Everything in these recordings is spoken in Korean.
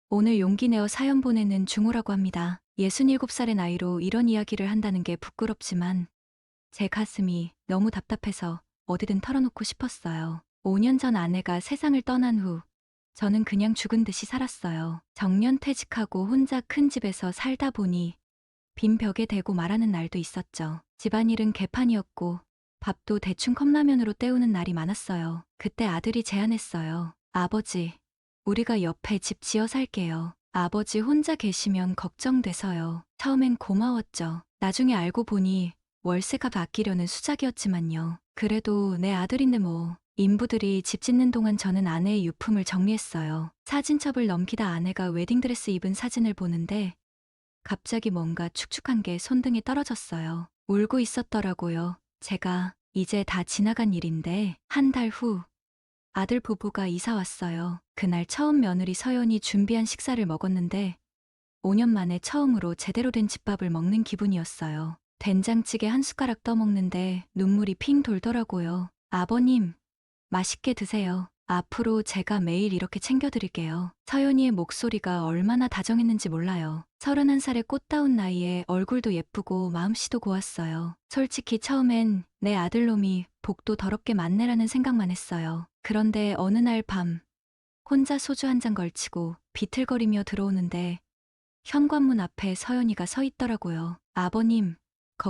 오늘 용기 내어 사연 보내는 중호라고 합니다. 67살의 나이로 이런 이야기를 한다는 게 부끄럽지만 제 가슴이 너무 답답해서 어디든 털어놓고 싶었어요. 5년 전 아내가 세상을 떠난 후 저는 그냥 죽은 듯이 살았어요. 정년퇴직하고 혼자 큰 집에서 살다 보니 빈 벽에 대고 말하는 날도 있었죠. 집안일은 개판이었고 밥도 대충 컵라면으로 때우는 날이 많았어요. 그때 아들이 제안했어요. 아버지, 우리가 옆에 집 지어 살게요. 아버지 혼자 계시면 걱정돼서요. 처음엔 고마웠죠. 나중에 알고 보니 월세값 아끼려는 수작이었지만요. 그래도 내 아들인데 뭐. 인부들이 집 짓는 동안 저는 아내의 유품을 정리했어요. 사진첩을 넘기다 아내가 웨딩드레스 입은 사진을 보는데 갑자기 뭔가 축축한 게 손등에 떨어졌어요. 울고 있었더라고요. 제가 이제 다 지나간 일인데 한 달 후 아들 부부가 이사 왔어요. 그날 처음 며느리 서연이 준비한 식사를 먹었는데 5년 만에 처음으로 제대로 된 집밥을 먹는 기분이었어요. 된장찌개 한 숟가락 떠먹는데 눈물이 핑 돌더라고요. 아버님, 맛있게 드세요. 앞으로 제가 매일 이렇게 챙겨드릴게요. 서연이의 목소리가 얼마나 다정했는지 몰라요. 31살의 꽃다운 나이에 얼굴도 예쁘고 마음씨도 고왔어요. 솔직히 처음엔 내 아들놈이 복도 더럽게 많네라는 생각만 했어요. 그런데 어느 날 밤 혼자 소주 한 잔 걸치고 비틀거리며 들어오는데 현관문 앞에 서연이가 서 있더라고요. 아버님,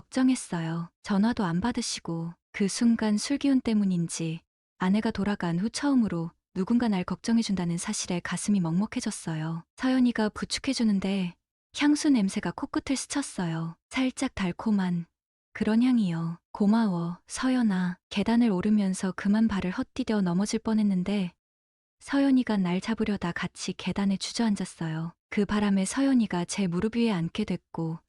걱정했어요. 전화도 안 받으시고 그 순간 술기운 때문인지 아내가 돌아간 후 처음으로 누군가 날 걱정해준다는 사실에 가슴이 먹먹해졌어요. 서연이가 부축해주는데 향수 냄새가 코끝을 스쳤어요. 살짝 달콤한 그런 향이요. 고마워, 서연아. 계단을 오르면서 그만 발을 헛디뎌 넘어질 뻔했는데 서연이가 날 잡으려다 같이 계단에 주저앉았어요. 그 바람에 서연이가 제 무릎 위에 앉게 됐고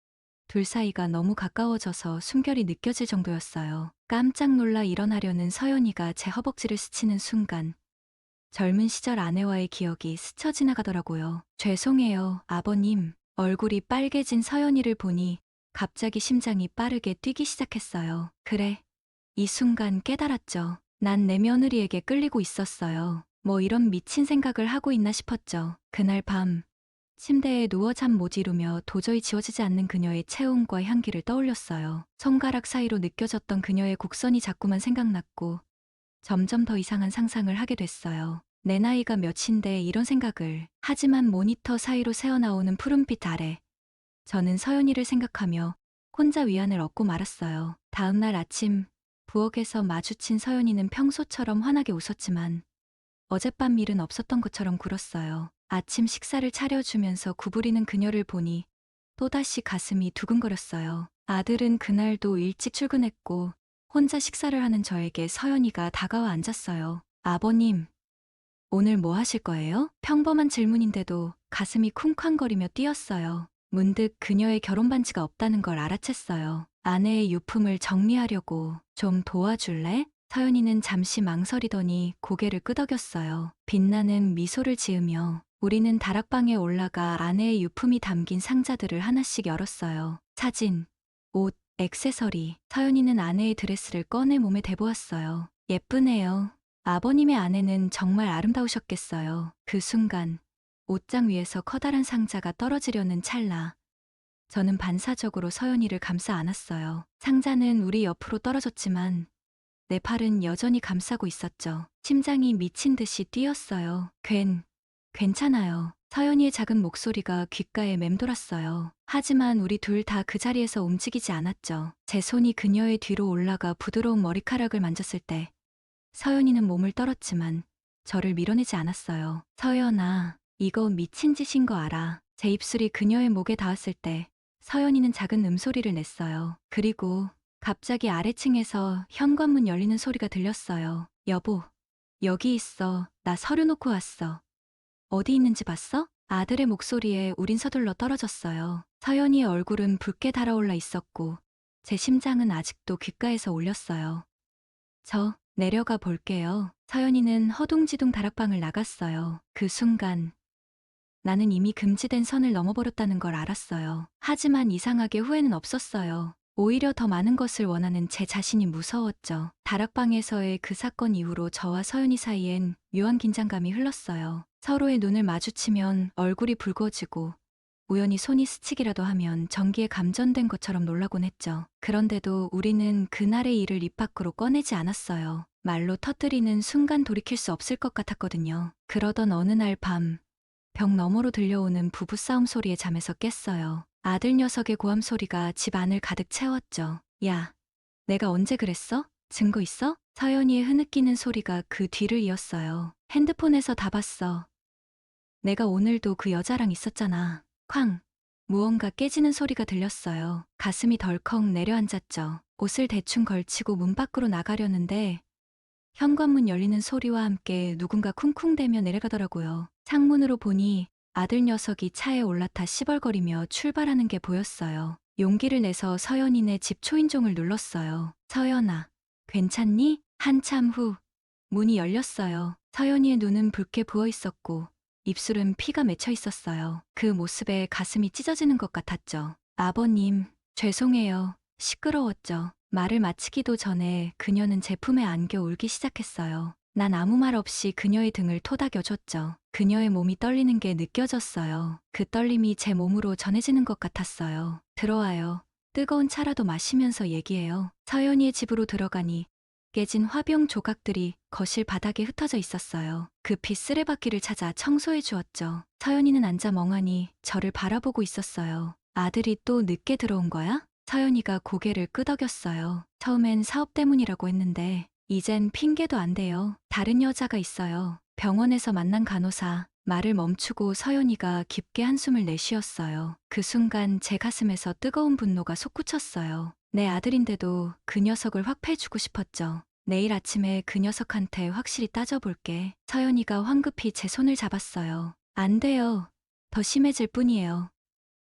둘 사이가 너무 가까워져서 숨결이 느껴질 정도였어요. 깜짝 놀라 일어나려는 서연이가 제 허벅지를 스치는 순간 젊은 시절 아내와의 기억이 스쳐 지나가더라고요. 죄송해요, 아버님. 얼굴이 빨개진 서연이를 보니 갑자기 심장이 빠르게 뛰기 시작했어요. 그래. 이 순간 깨달았죠. 난 내 며느리에게 끌리고 있었어요. 뭐 이런 미친 생각을 하고 있나 싶었죠. 그날 밤 침대에 누워 잠 못 이루며 도저히 지워지지 않는 그녀의 체온과 향기를 떠올렸어요. 손가락 사이로 느껴졌던 그녀의 곡선이 자꾸만 생각났고 점점 더 이상한 상상을 하게 됐어요. 내 나이가 몇인데 이런 생각을. 하지만 모니터 사이로 새어나오는 푸른빛 아래 저는 서연이를 생각하며 혼자 위안을 얻고 말았어요. 다음 날 아침 부엌에서 마주친 서연이는 평소처럼 환하게 웃었지만 어젯밤 일은 없었던 것처럼 굴었어요. 아침 식사를 차려주면서 구부리는 그녀를 보니 또다시 가슴이 두근거렸어요. 아들은 그날도 일찍 출근했고 혼자 식사를 하는 저에게 서연이가 다가와 앉았어요. 아버님, 오늘 뭐 하실 거예요? 평범한 질문인데도 가슴이 쿵쾅거리며 뛰었어요. 문득 그녀의 결혼 반지가 없다는 걸 알아챘어요. 아내의 유품을 정리하려고 좀 도와줄래? 서연이는 잠시 망설이더니 고개를 끄덕였어요. 빛나는 미소를 지으며 우리는 다락방에 올라가 아내의 유품이 담긴 상자들을 하나씩 열었어요. 사진, 옷, 액세서리. 서연이는 아내의 드레스를 꺼내 몸에 대보았어요. 예쁘네요. 아버님의 아내는 정말 아름다우셨겠어요. 그 순간 옷장 위에서 커다란 상자가 떨어지려는 찰나 저는 반사적으로 서연이를 감싸 안았어요. 상자는 우리 옆으로 떨어졌지만 내 팔은 여전히 감싸고 있었죠. 심장이 미친 듯이 뛰었어요. 괜찮아요. 서연이의 작은 목소리가 귓가에 맴돌았어요. 하지만 우리 둘 다 그 자리에서 움직이지 않았죠. 제 손이 그녀의 뒤로 올라가 부드러운 머리카락을 만졌을 때 서연이는 몸을 떨었지만 저를 밀어내지 않았어요. 서연아, 이거 미친 짓인 거 알아. 제 입술이 그녀의 목에 닿았을 때 서연이는 작은 음소리를 냈어요. 그리고 갑자기 아래층에서 현관문 열리는 소리가 들렸어요. 여보, 여기 있어. 나 서류 놓고 왔어. 어디 있는지 봤어? 아들의 목소리에 우린 서둘러 떨어졌어요. 서연이의 얼굴은 붉게 달아올라 있었고 제 심장은 아직도 귓가에서 울렸어요. 저 내려가 볼게요. 서연이는 허둥지둥 다락방을 나갔어요. 그 순간 나는 이미 금지된 선을 넘어버렸다는 걸 알았어요. 하지만 이상하게 후회는 없었어요. 오히려 더 많은 것을 원하는 제 자신이 무서웠죠. 다락방에서의 그 사건 이후로 저와 서연이 사이엔 묘한 긴장감이 흘렀어요. 서로의 눈을 마주치면 얼굴이 붉어지고 우연히 손이 스치기라도 하면 전기에 감전된 것처럼 놀라곤 했죠. 그런데도 우리는 그날의 일을 입 밖으로 꺼내지 않았어요. 말로 터뜨리는 순간 돌이킬 수 없을 것 같았거든요. 그러던 어느 날 밤, 벽 너머로 들려오는 부부싸움 소리에 잠에서 깼어요. 아들 녀석의 고함 소리가 집 안을 가득 채웠죠. 야, 내가 언제 그랬어? 증거 있어? 서연이의 흐느끼는 소리가 그 뒤를 이었어요. 핸드폰에서 다 봤어. 내가 오늘도 그 여자랑 있었잖아. 쾅! 무언가 깨지는 소리가 들렸어요. 가슴이 덜컥 내려앉았죠. 옷을 대충 걸치고 문 밖으로 나가려는데 현관문 열리는 소리와 함께 누군가 쿵쿵대며 내려가더라고요. 창문으로 보니 아들 녀석이 차에 올라타 시벌거리며 출발하는 게 보였어요. 용기를 내서 서연이네 집 초인종을 눌렀어요. 서연아, 괜찮니? 한참 후 문이 열렸어요. 서연이의 눈은 붉게 부어 있었고 입술은 피가 맺혀 있었어요. 그 모습에 가슴이 찢어지는 것 같았죠. 아버님, 죄송해요. 시끄러웠죠. 말을 마치기도 전에 그녀는 제 품에 안겨 울기 시작했어요. 난 아무 말 없이 그녀의 등을 토닥여줬죠. 그녀의 몸이 떨리는 게 느껴졌어요. 그 떨림이 제 몸으로 전해지는 것 같았어요. 들어와요. 뜨거운 차라도 마시면서 얘기해요. 서연이의 집으로 들어가니 깨진 화병 조각들이 거실 바닥에 흩어져 있었어요. 급히 쓰레받기를 찾아 청소해 주었죠. 서연이는 앉아 멍하니 저를 바라보고 있었어요. 아들이 또 늦게 들어온 거야? 서연이가 고개를 끄덕였어요. 처음엔 사업 때문이라고 했는데 이젠 핑계도 안 돼요. 다른 여자가 있어요. 병원에서 만난 간호사. 말을 멈추고 서연이가 깊게 한숨을 내쉬었어요. 그 순간 제 가슴에서 뜨거운 분노가 솟구쳤어요. 내 아들인데도 그 녀석을 확 패주고 싶었죠. 내일 아침에 그 녀석한테 확실히 따져볼게. 서연이가 황급히 제 손을 잡았어요. 안 돼요. 더 심해질 뿐이에요.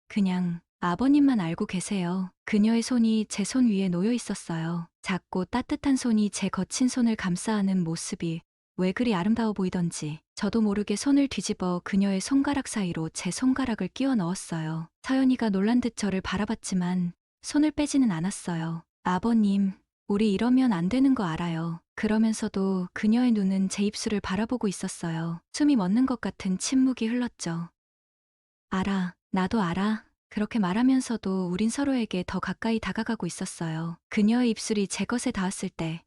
그냥 아버님만 알고 계세요. 그녀의 손이 제 손 위에 놓여 있었어요. 작고 따뜻한 손이 제 거친 손을 감싸 안은 모습이 왜 그리 아름다워 보이던지 저도 모르게 손을 뒤집어 그녀의 손가락 사이로 제 손가락을 끼워 넣었어요. 서연이가 놀란 듯 저를 바라봤지만 손을 빼지는 않았어요. 아버님, 우리 이러면 안 되는 거 알아요. 그러면서도 그녀의 눈은 제 입술을 바라보고 있었어요. 숨이 멎는 것 같은 침묵이 흘렀죠. 알아, 나도 알아. 그렇게 말하면서도 우린 서로에게 더 가까이 다가가고 있었어요. 그녀의 입술이 제 것에 닿았을 때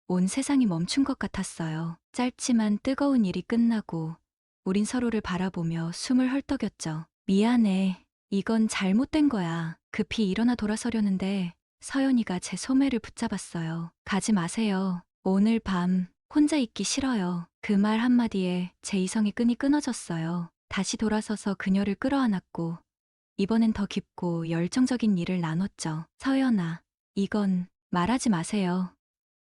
온 세상이 멈춘 것 같았어요. 짧지만 뜨거운 일이 끝나고 우린 서로를 바라보며 숨을 헐떡였죠. 미안해. 이건 잘못된 거야. 급히 일어나 돌아서려는데 서연이가 제 소매를 붙잡았어요. 가지 마세요. 오늘 밤 혼자 있기 싫어요. 그 말 한마디에 제 이성의 끈이 끊어졌어요. 다시 돌아서서 그녀를 끌어안았고 이번엔 더 깊고 열정적인 일을 나눴죠. 서연아, 이건 말하지 마세요.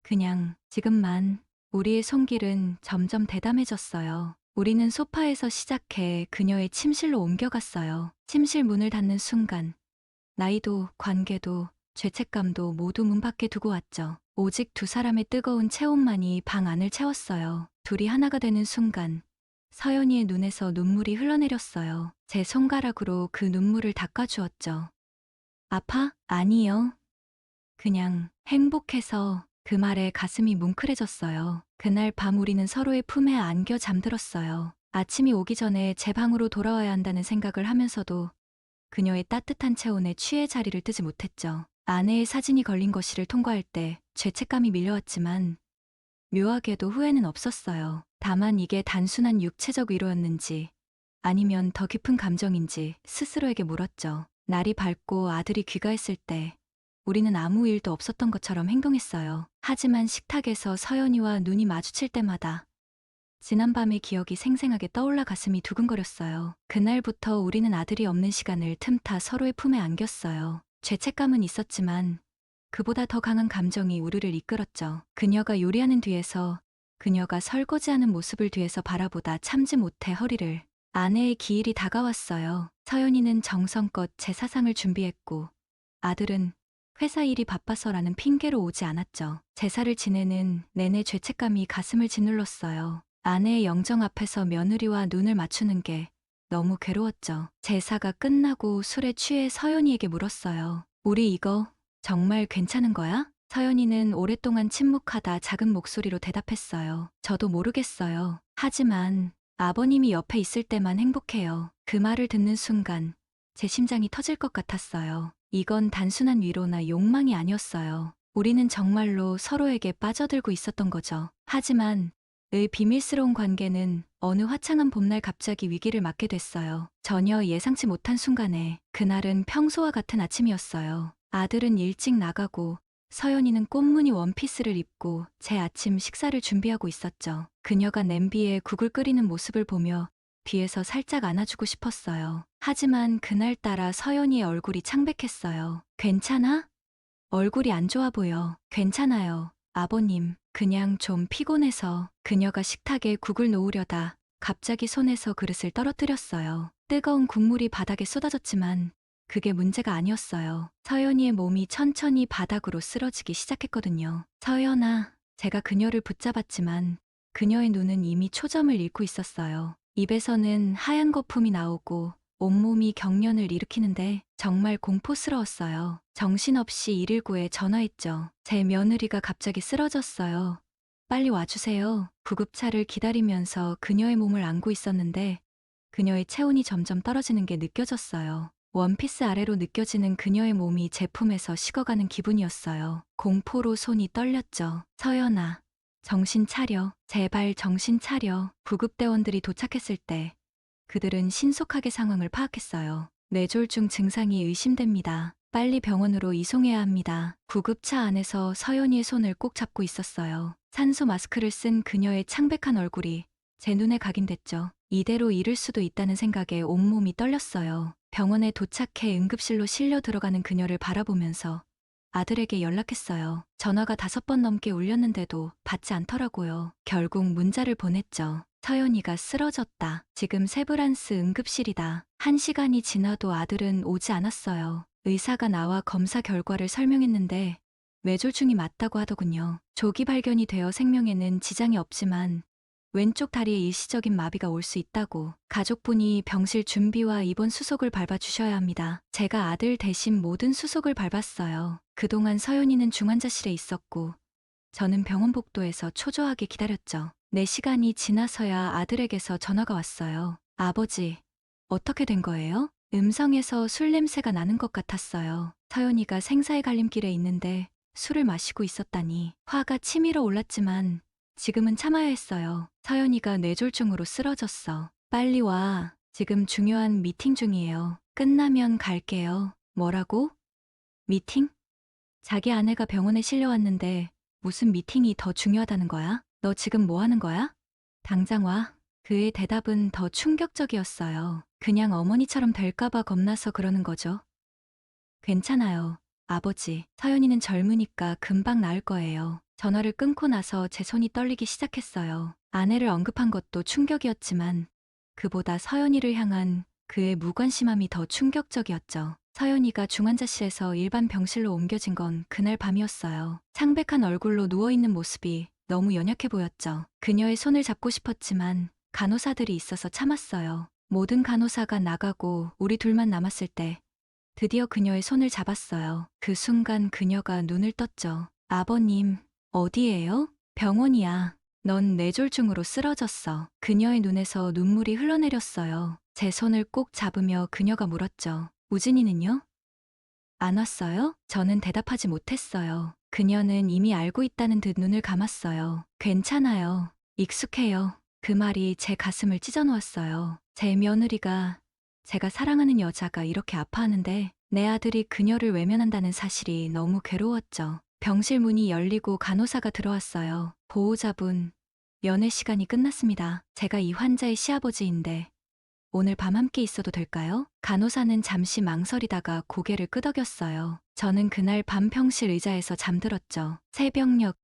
그냥 지금만. 우리의 손길은 점점 대담해졌어요. 우리는 소파에서 시작해 그녀의 침실로 옮겨갔어요. 침실 문을 닫는 순간 나이도 관계도 죄책감도 모두 문 밖에 두고 왔죠. 오직 두 사람의 뜨거운 체온만이 방 안을 채웠어요. 둘이 하나가 되는 순간 서연이의 눈에서 눈물이 흘러내렸어요. 제 손가락으로 그 눈물을 닦아주었죠. 아파? 아니요. 그냥 행복해서. 그 말에 가슴이 뭉클해졌어요. 그날 밤 우리는 서로의 품에 안겨 잠들었어요. 아침이 오기 전에 제 방으로 돌아와야 한다는 생각을 하면서도 그녀의 따뜻한 체온에 취해 자리를 뜨지 못했죠. 아내의 사진이 걸린 거실을 통과할 때 죄책감이 밀려왔지만 묘하게도 후회는 없었어요. 다만 이게 단순한 육체적 위로였는지 아니면 더 깊은 감정인지 스스로에게 물었죠. 날이 밝고 아들이 귀가했을 때 우리는 아무 일도 없었던 것처럼 행동했어요. 하지만 식탁에서 서연이와 눈이 마주칠 때마다 지난밤의 기억이 생생하게 떠올라 가슴이 두근거렸어요. 그날부터 우리는 아들이 없는 시간을 틈타 서로의 품에 안겼어요. 죄책감은 있었지만 그보다 더 강한 감정이 우리를 이끌었죠. 그녀가 요리하는 뒤에서, 그녀가 설거지하는 모습을 뒤에서 바라보다 참지 못해 허리를. 아내의 기일이 다가왔어요. 서연이는 정성껏 제사상을 준비했고 아들은 회사 일이 바빠서라는 핑계로 오지 않았죠. 제사를 지내는 내내 죄책감이 가슴을 짓눌렀어요. 아내의 영정 앞에서 며느리와 눈을 맞추는 게 너무 괴로웠죠. 제사가 끝나고 술에 취해 서연이에게 물었어요. 우리 이거 정말 괜찮은 거야? 서연이는 오랫동안 침묵하다 작은 목소리로 대답했어요. 저도 모르겠어요. 하지만 아버님이 옆에 있을 때만 행복해요. 그 말을 듣는 순간 제 심장이 터질 것 같았어요. 이건 단순한 위로나 욕망이 아니었어요. 우리는 정말로 서로에게 빠져들고 있었던 거죠. 하지만 의 비밀스러운 관계는 어느 화창한 봄날 갑자기 위기를 맞게 됐어요. 전혀 예상치 못한 순간에 그날은 평소와 같은 아침이었어요. 아들은 일찍 나가고 서연이는 꽃무늬 원피스를 입고 제 아침 식사를 준비하고 있었죠. 그녀가 냄비에 국을 끓이는 모습을 보며 뒤에서 살짝 안아주고 싶었어요. 하지만 그날따라 서연이의 얼굴이 창백했어요. 괜찮아? 얼굴이 안 좋아 보여. 괜찮아요. 아버님, 그냥 좀 피곤해서. 그녀가 식탁에 국을 놓으려다 갑자기 손에서 그릇을 떨어뜨렸어요. 뜨거운 국물이 바닥에 쏟아졌지만 그게 문제가 아니었어요. 서연이의 몸이 천천히 바닥으로 쓰러지기 시작했거든요. 서연아, 제가 그녀를 붙잡았지만 그녀의 눈은 이미 초점을 잃고 있었어요. 입에서는 하얀 거품이 나오고 온몸이 경련을 일으키는데 정말 공포스러웠어요. 정신없이 119에 전화했죠. 제 며느리가 갑자기 쓰러졌어요. 빨리 와주세요. 구급차를 기다리면서 그녀의 몸을 안고 있었는데 그녀의 체온이 점점 떨어지는 게 느껴졌어요. 원피스 아래로 느껴지는 그녀의 몸이 제 품에서 식어가는 기분이었어요. 공포로 손이 떨렸죠. 서연아, 정신 차려. 제발 정신 차려. 구급대원들이 도착했을 때 그들은 신속하게 상황을 파악했어요. 뇌졸중 증상이 의심됩니다. 빨리 병원으로 이송해야 합니다. 구급차 안에서 서연이의 손을 꼭 잡고 있었어요. 산소 마스크를 쓴 그녀의 창백한 얼굴이 제 눈에 각인됐죠. 이대로 잃을 수도 있다는 생각에 온몸이 떨렸어요. 병원에 도착해 응급실로 실려 들어가는 그녀를 바라보면서 아들에게 연락했어요. 전화가 5번 넘게 울렸는데도 받지 않더라고요. 결국 문자를 보냈죠. 서연이가 쓰러졌다. 지금 세브란스 응급실이다. 1시간이 지나도 아들은 오지 않았어요. 의사가 나와 검사 결과를 설명했는데 뇌졸중이 맞다고 하더군요. 조기 발견이 되어 생명에는 지장이 없지만 왼쪽 다리에 일시적인 마비가 올 수 있다고. 가족분이 병실 준비와 입원 수속을 밟아주셔야 합니다. 제가 아들 대신 모든 수속을 밟았어요. 그동안 서연이는 중환자실에 있었고 저는 병원 복도에서 초조하게 기다렸죠. 4시간이 지나서야 아들에게서 전화가 왔어요. 아버지, 어떻게 된 거예요? 음성에서 술 냄새가 나는 것 같았어요. 서연이가 생사의 갈림길에 있는데 술을 마시고 있었다니. 화가 치밀어 올랐지만 지금은 참아야 했어요. 서연이가 뇌졸중으로 쓰러졌어. 빨리 와. 지금 중요한 미팅 중이에요. 끝나면 갈게요. 뭐라고? 미팅? 자기 아내가 병원에 실려왔는데 무슨 미팅이 더 중요하다는 거야? 너 지금 뭐 하는 거야? 당장 와. 그의 대답은 더 충격적이었어요. 그냥 어머니처럼 될까봐 겁나서 그러는 거죠. 괜찮아요. 아버지, 서연이는 젊으니까 금방 나을 거예요. 전화를 끊고 나서 제 손이 떨리기 시작했어요. 아내를 언급한 것도 충격이었지만 그보다 서연이를 향한 그의 무관심함이 더 충격적이었죠. 서연이가 중환자실에서 일반 병실로 옮겨진 건 그날 밤이었어요. 창백한 얼굴로 누워있는 모습이 너무 연약해 보였죠. 그녀의 손을 잡고 싶었지만 간호사들이 있어서 참았어요. 모든 간호사가 나가고 우리 둘만 남았을 때 드디어 그녀의 손을 잡았어요. 그 순간 그녀가 눈을 떴죠. 아버님, 어디예요? 병원이야. 넌 뇌졸중으로 쓰러졌어. 그녀의 눈에서 눈물이 흘러내렸어요. 제 손을 꼭 잡으며 그녀가 물었죠. 우진이는요? 안 왔어요? 저는 대답하지 못했어요. 그녀는 이미 알고 있다는 듯 눈을 감았어요. 괜찮아요. 익숙해요. 그 말이 제 가슴을 찢어놓았어요. 제 며느리가, 제가 사랑하는 여자가 이렇게 아파하는데 내 아들이 그녀를 외면한다는 사실이 너무 괴로웠죠. 병실 문이 열리고 간호사가 들어왔어요. 보호자분, 면회 시간이 끝났습니다. 제가 이 환자의 시아버지인데 오늘 밤 함께 있어도 될까요? 간호사는 잠시 망설이다가 고개를 끄덕였어요. 저는 그날 밤 병실 의자에서 잠들었죠. 새벽녘,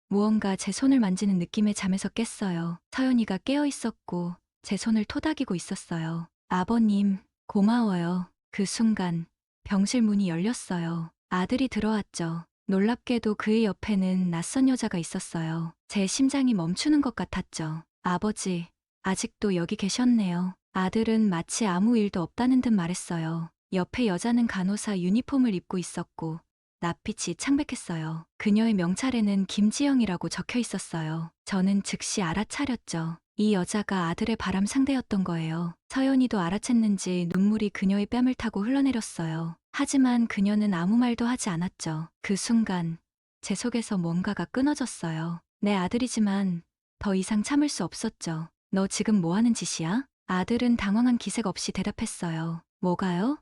무언가 제 손을 만지는 느낌에 잠에서 깼어요. 서연이가 깨어 있었고 제 손을 토닥이고 있었어요. 아버님, 고마워요. 그 순간 병실 문이 열렸어요. 아들이 들어왔죠. 놀랍게도 그의 옆에는 낯선 여자가 있었어요. 제 심장이 멈추는 것 같았죠. 아버지, 아직도 여기 계셨네요. 아들은 마치 아무 일도 없다는 듯 말했어요. 옆에 여자는 간호사 유니폼을 입고 있었고 낯빛이 창백했어요. 그녀의 명찰에는 김지영이라고 적혀 있었어요. 저는 즉시 알아차렸죠. 이 여자가 아들의 바람 상대였던 거예요. 서연이도 알아챘는지 눈물이 그녀의 뺨을 타고 흘러내렸어요. 하지만 그녀는 아무 말도 하지 않았죠. 그 순간 제 속에서 뭔가가 끊어졌어요. 내 아들이지만 더 이상 참을 수 없었죠. 너 지금 뭐 하는 짓이야? 아들은 당황한 기색 없이 대답했어요. 뭐가요?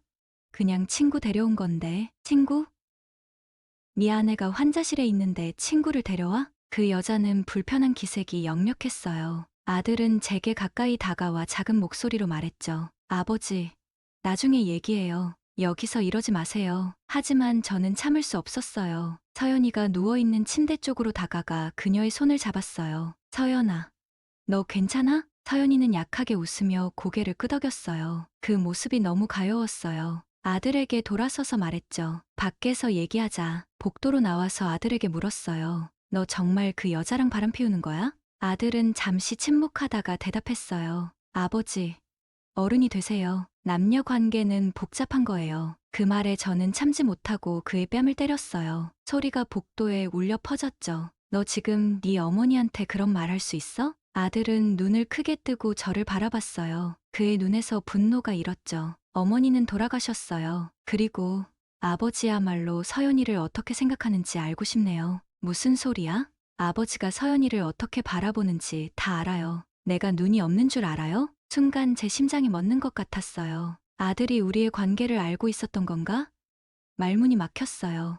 그냥 친구 데려온 건데. 친구? 네 아내가 환자실에 있는데 친구를 데려와? 그 여자는 불편한 기색이 역력했어요. 아들은 제게 가까이 다가와 작은 목소리로 말했죠. 아버지, 나중에 얘기해요. 여기서 이러지 마세요. 하지만 저는 참을 수 없었어요. 서연이가 누워있는 침대 쪽으로 다가가 그녀의 손을 잡았어요. 서연아, 너 괜찮아? 서연이는 약하게 웃으며 고개를 끄덕였어요. 그 모습이 너무 가여웠어요. 아들에게 돌아서서 말했죠. 밖에서 얘기하자. 복도로 나와서 아들에게 물었어요. 너 정말 그 여자랑 바람 피우는 거야? 아들은 잠시 침묵하다가 대답했어요. 아버지, 어른이 되세요. 남녀 관계는 복잡한 거예요. 그 말에 저는 참지 못하고 그의 뺨을 때렸어요. 소리가 복도에 울려 퍼졌죠. 너 지금 네 어머니한테 그런 말 할 수 있어? 아들은 눈을 크게 뜨고 저를 바라봤어요. 그의 눈에서 분노가 일었죠. 어머니는 돌아가셨어요. 그리고 아버지야말로 서연이를 어떻게 생각하는지 알고 싶네요. 무슨 소리야? 아버지가 서연이를 어떻게 바라보는지 다 알아요. 내가 눈이 없는 줄 알아요? 순간 제 심장이 멎는 것 같았어요. 아들이 우리의 관계를 알고 있었던 건가? 말문이 막혔어요.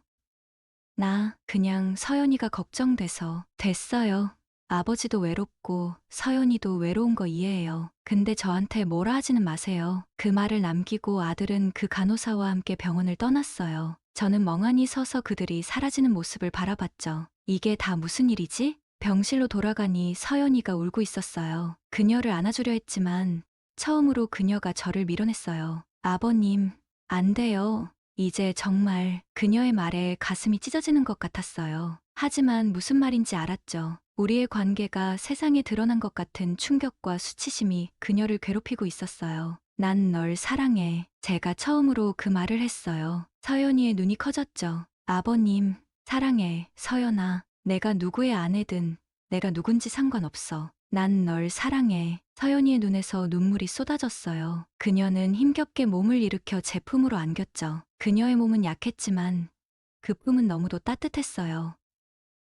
나 그냥 서연이가 걱정돼서. 됐어요. 아버지도 외롭고 서연이도 외로운 거 이해해요. 근데 저한테 뭐라 하지는 마세요. 그 말을 남기고 아들은 그 간호사와 함께 병원을 떠났어요. 저는 멍하니 서서 그들이 사라지는 모습을 바라봤죠. 이게 다 무슨 일이지? 병실로 돌아가니 서연이가 울고 있었어요. 그녀를 안아주려 했지만 처음으로 그녀가 저를 밀어냈어요. 아버님, 안 돼요. 이제 정말 그녀의 말에 가슴이 찢어지는 것 같았어요. 하지만 무슨 말인지 알았죠. 우리의 관계가 세상에 드러난 것 같은 충격과 수치심이 그녀를 괴롭히고 있었어요. 난 널 사랑해. 제가 처음으로 그 말을 했어요. 서연이의 눈이 커졌죠. 아버님, 사랑해, 서연아. 내가 누구의 아내든 내가 누군지 상관없어. 난 널 사랑해. 서연이의 눈에서 눈물이 쏟아졌어요. 그녀는 힘겹게 몸을 일으켜 제 품으로 안겼죠. 그녀의 몸은 약했지만 그 품은 너무도 따뜻했어요.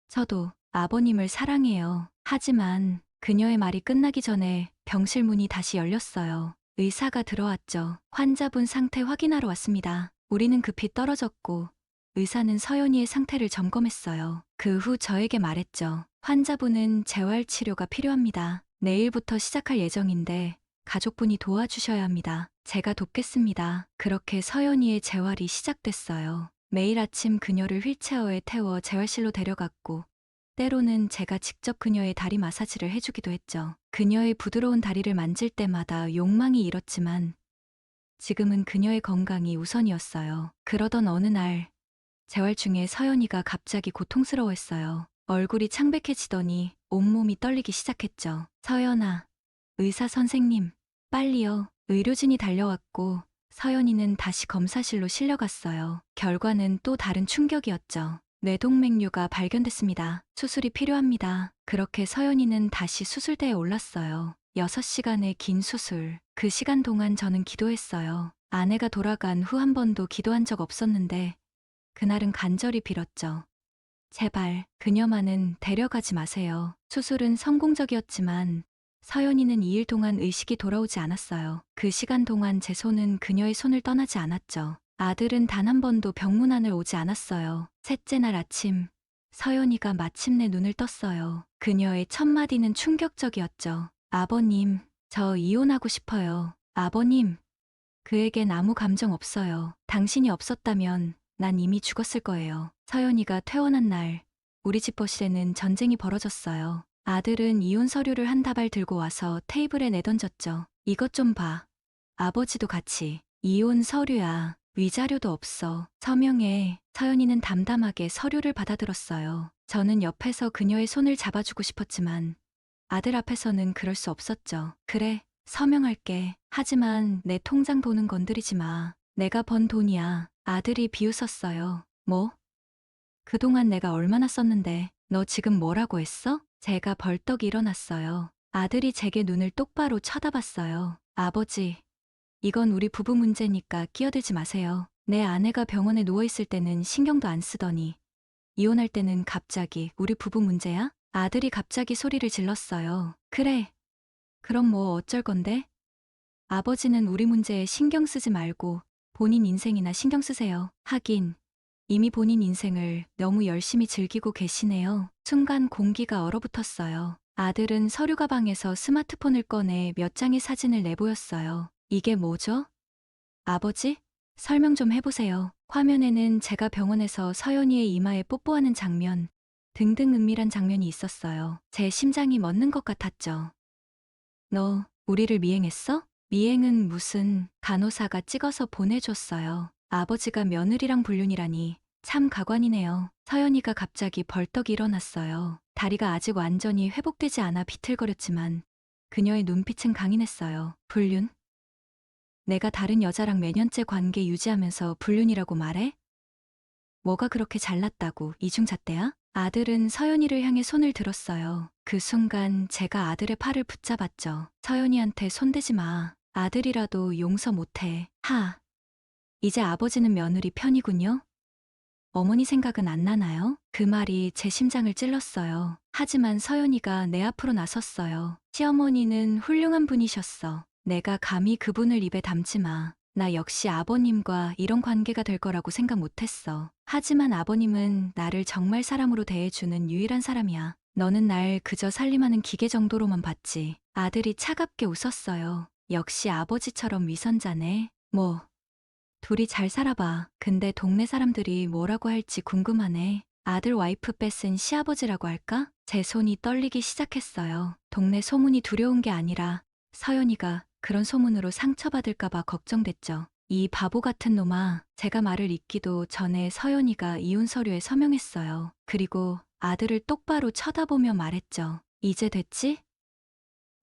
저도 아버님을 사랑해요. 하지만 그녀의 말이 끝나기 전에 병실 문이 다시 열렸어요. 의사가 들어왔죠. 환자분 상태 확인하러 왔습니다. 우리는 급히 떨어졌고 의사는 서연이의 상태를 점검했어요. 그 후 저에게 말했죠. 환자분은 재활 치료가 필요합니다. 내일부터 시작할 예정인데 가족분이 도와주셔야 합니다. 제가 돕겠습니다. 그렇게 서연이의 재활이 시작됐어요. 매일 아침 그녀를 휠체어에 태워 재활실로 데려갔고 때로는 제가 직접 그녀의 다리 마사지를 해주기도 했죠. 그녀의 부드러운 다리를 만질 때마다 욕망이 일었지만 지금은 그녀의 건강이 우선이었어요. 그러던 어느 날 재활 중에 서연이가 갑자기 고통스러워했어요. 얼굴이 창백해지더니 온몸이 떨리기 시작했죠. 서연아, 의사 선생님, 빨리요. 의료진이 달려왔고 서연이는 다시 검사실로 실려갔어요. 결과는 또 다른 충격이었죠. 뇌동맥류가 발견됐습니다. 수술이 필요합니다. 그렇게 서연이는 다시 수술대에 올랐어요. 6시간의 긴 수술. 그 시간 동안 저는 기도했어요. 아내가 돌아간 후 한 번도 기도한 적 없었는데 그날은 간절히 빌었죠. 제발 그녀만은 데려가지 마세요. 수술은 성공적이었지만 서연이는 2일 동안 의식이 돌아오지 않았어요. 그 시간 동안 제 손은 그녀의 손을 떠나지 않았죠. 아들은 단 한 번도 병문안을 오지 않았어요. 셋째 날 아침, 서연이가 마침내 눈을 떴어요. 그녀의 첫 마디는 충격적이었죠. 아버님, 저 이혼하고 싶어요. 아버님, 그에겐 아무 감정 없어요. 당신이 없었다면 난 이미 죽었을 거예요. 서연이가 퇴원한 날, 우리 집 거실에는 전쟁이 벌어졌어요. 아들은 이혼 서류를 한 다발 들고 와서 테이블에 내던졌죠. 이것 좀 봐. 아버지도 같이. 이혼 서류야. 위자료도 없어. 서명해. 서연이는 담담하게 서류를 받아들었어요. 저는 옆에서 그녀의 손을 잡아주고 싶었지만 아들 앞에서는 그럴 수 없었죠. 그래, 서명할게. 하지만 내 통장 돈은 건드리지 마. 내가 번 돈이야. 아들이 비웃었어요. 뭐? 그동안 내가 얼마나 썼는데 너 지금 뭐라고 했어? 제가 벌떡 일어났어요. 아들이 제게 눈을 똑바로 쳐다봤어요. 아버지, 이건 우리 부부 문제니까 끼어들지 마세요. 내 아내가 병원에 누워있을 때는 신경도 안 쓰더니 이혼할 때는 갑자기 우리 부부 문제야? 아들이 갑자기 소리를 질렀어요. 그래. 그럼 뭐 어쩔 건데? 아버지는 우리 문제에 신경 쓰지 말고 본인 인생이나 신경 쓰세요. 하긴 이미 본인 인생을 너무 열심히 즐기고 계시네요. 순간 공기가 얼어붙었어요. 아들은 서류 가방에서 스마트폰을 꺼내 몇 장의 사진을 내보였어요. 이게 뭐죠? 아버지? 설명 좀 해보세요. 화면에는 제가 병원에서 서연이의 이마에 뽀뽀하는 장면 등등 은밀한 장면이 있었어요. 제 심장이 멎는 것 같았죠. 너 우리를 미행했어? 미행은 무슨 간호사가 찍어서 보내줬어요. 아버지가 며느리랑 불륜이라니 참 가관이네요. 서연이가 갑자기 벌떡 일어났어요. 다리가 아직 완전히 회복되지 않아 비틀거렸지만 그녀의 눈빛은 강인했어요. 불륜? 내가 다른 여자랑 몇 년째 관계 유지하면서 불륜이라고 말해? 뭐가 그렇게 잘났다고 이중잣대야? 아들은 서연이를 향해 손을 들었어요. 그 순간 제가 아들의 팔을 붙잡았죠. 서연이한테 손대지 마. 아들이라도 용서 못해. 이제 아버지는 며느리 편이군요. 어머니 생각은 안 나나요? 그 말이 제 심장을 찔렀어요. 하지만 서연이가 내 앞으로 나섰어요. 시어머니는 훌륭한 분이셨어. 내가 감히 그분을 입에 담지 마. 나 역시 아버님과 이런 관계가 될 거라고 생각 못했어. 하지만 아버님은 나를 정말 사람으로 대해주는 유일한 사람이야. 너는 날 그저 살림하는 기계 정도로만 봤지. 아들이 차갑게 웃었어요. 역시 아버지처럼 위선자네. 뭐, 둘이 잘 살아봐. 근데 동네 사람들이 뭐라고 할지 궁금하네. 아들 와이프 뺏은 시아버지라고 할까? 제 손이 떨리기 시작했어요. 동네 소문이 두려운 게 아니라 서연이가 그런 소문으로 상처받을까봐 걱정됐죠. 이 바보 같은 놈아, 제가 말을 잇기도 전에 서연이가 이혼 서류에 서명했어요. 그리고 아들을 똑바로 쳐다보며 말했죠. 이제 됐지?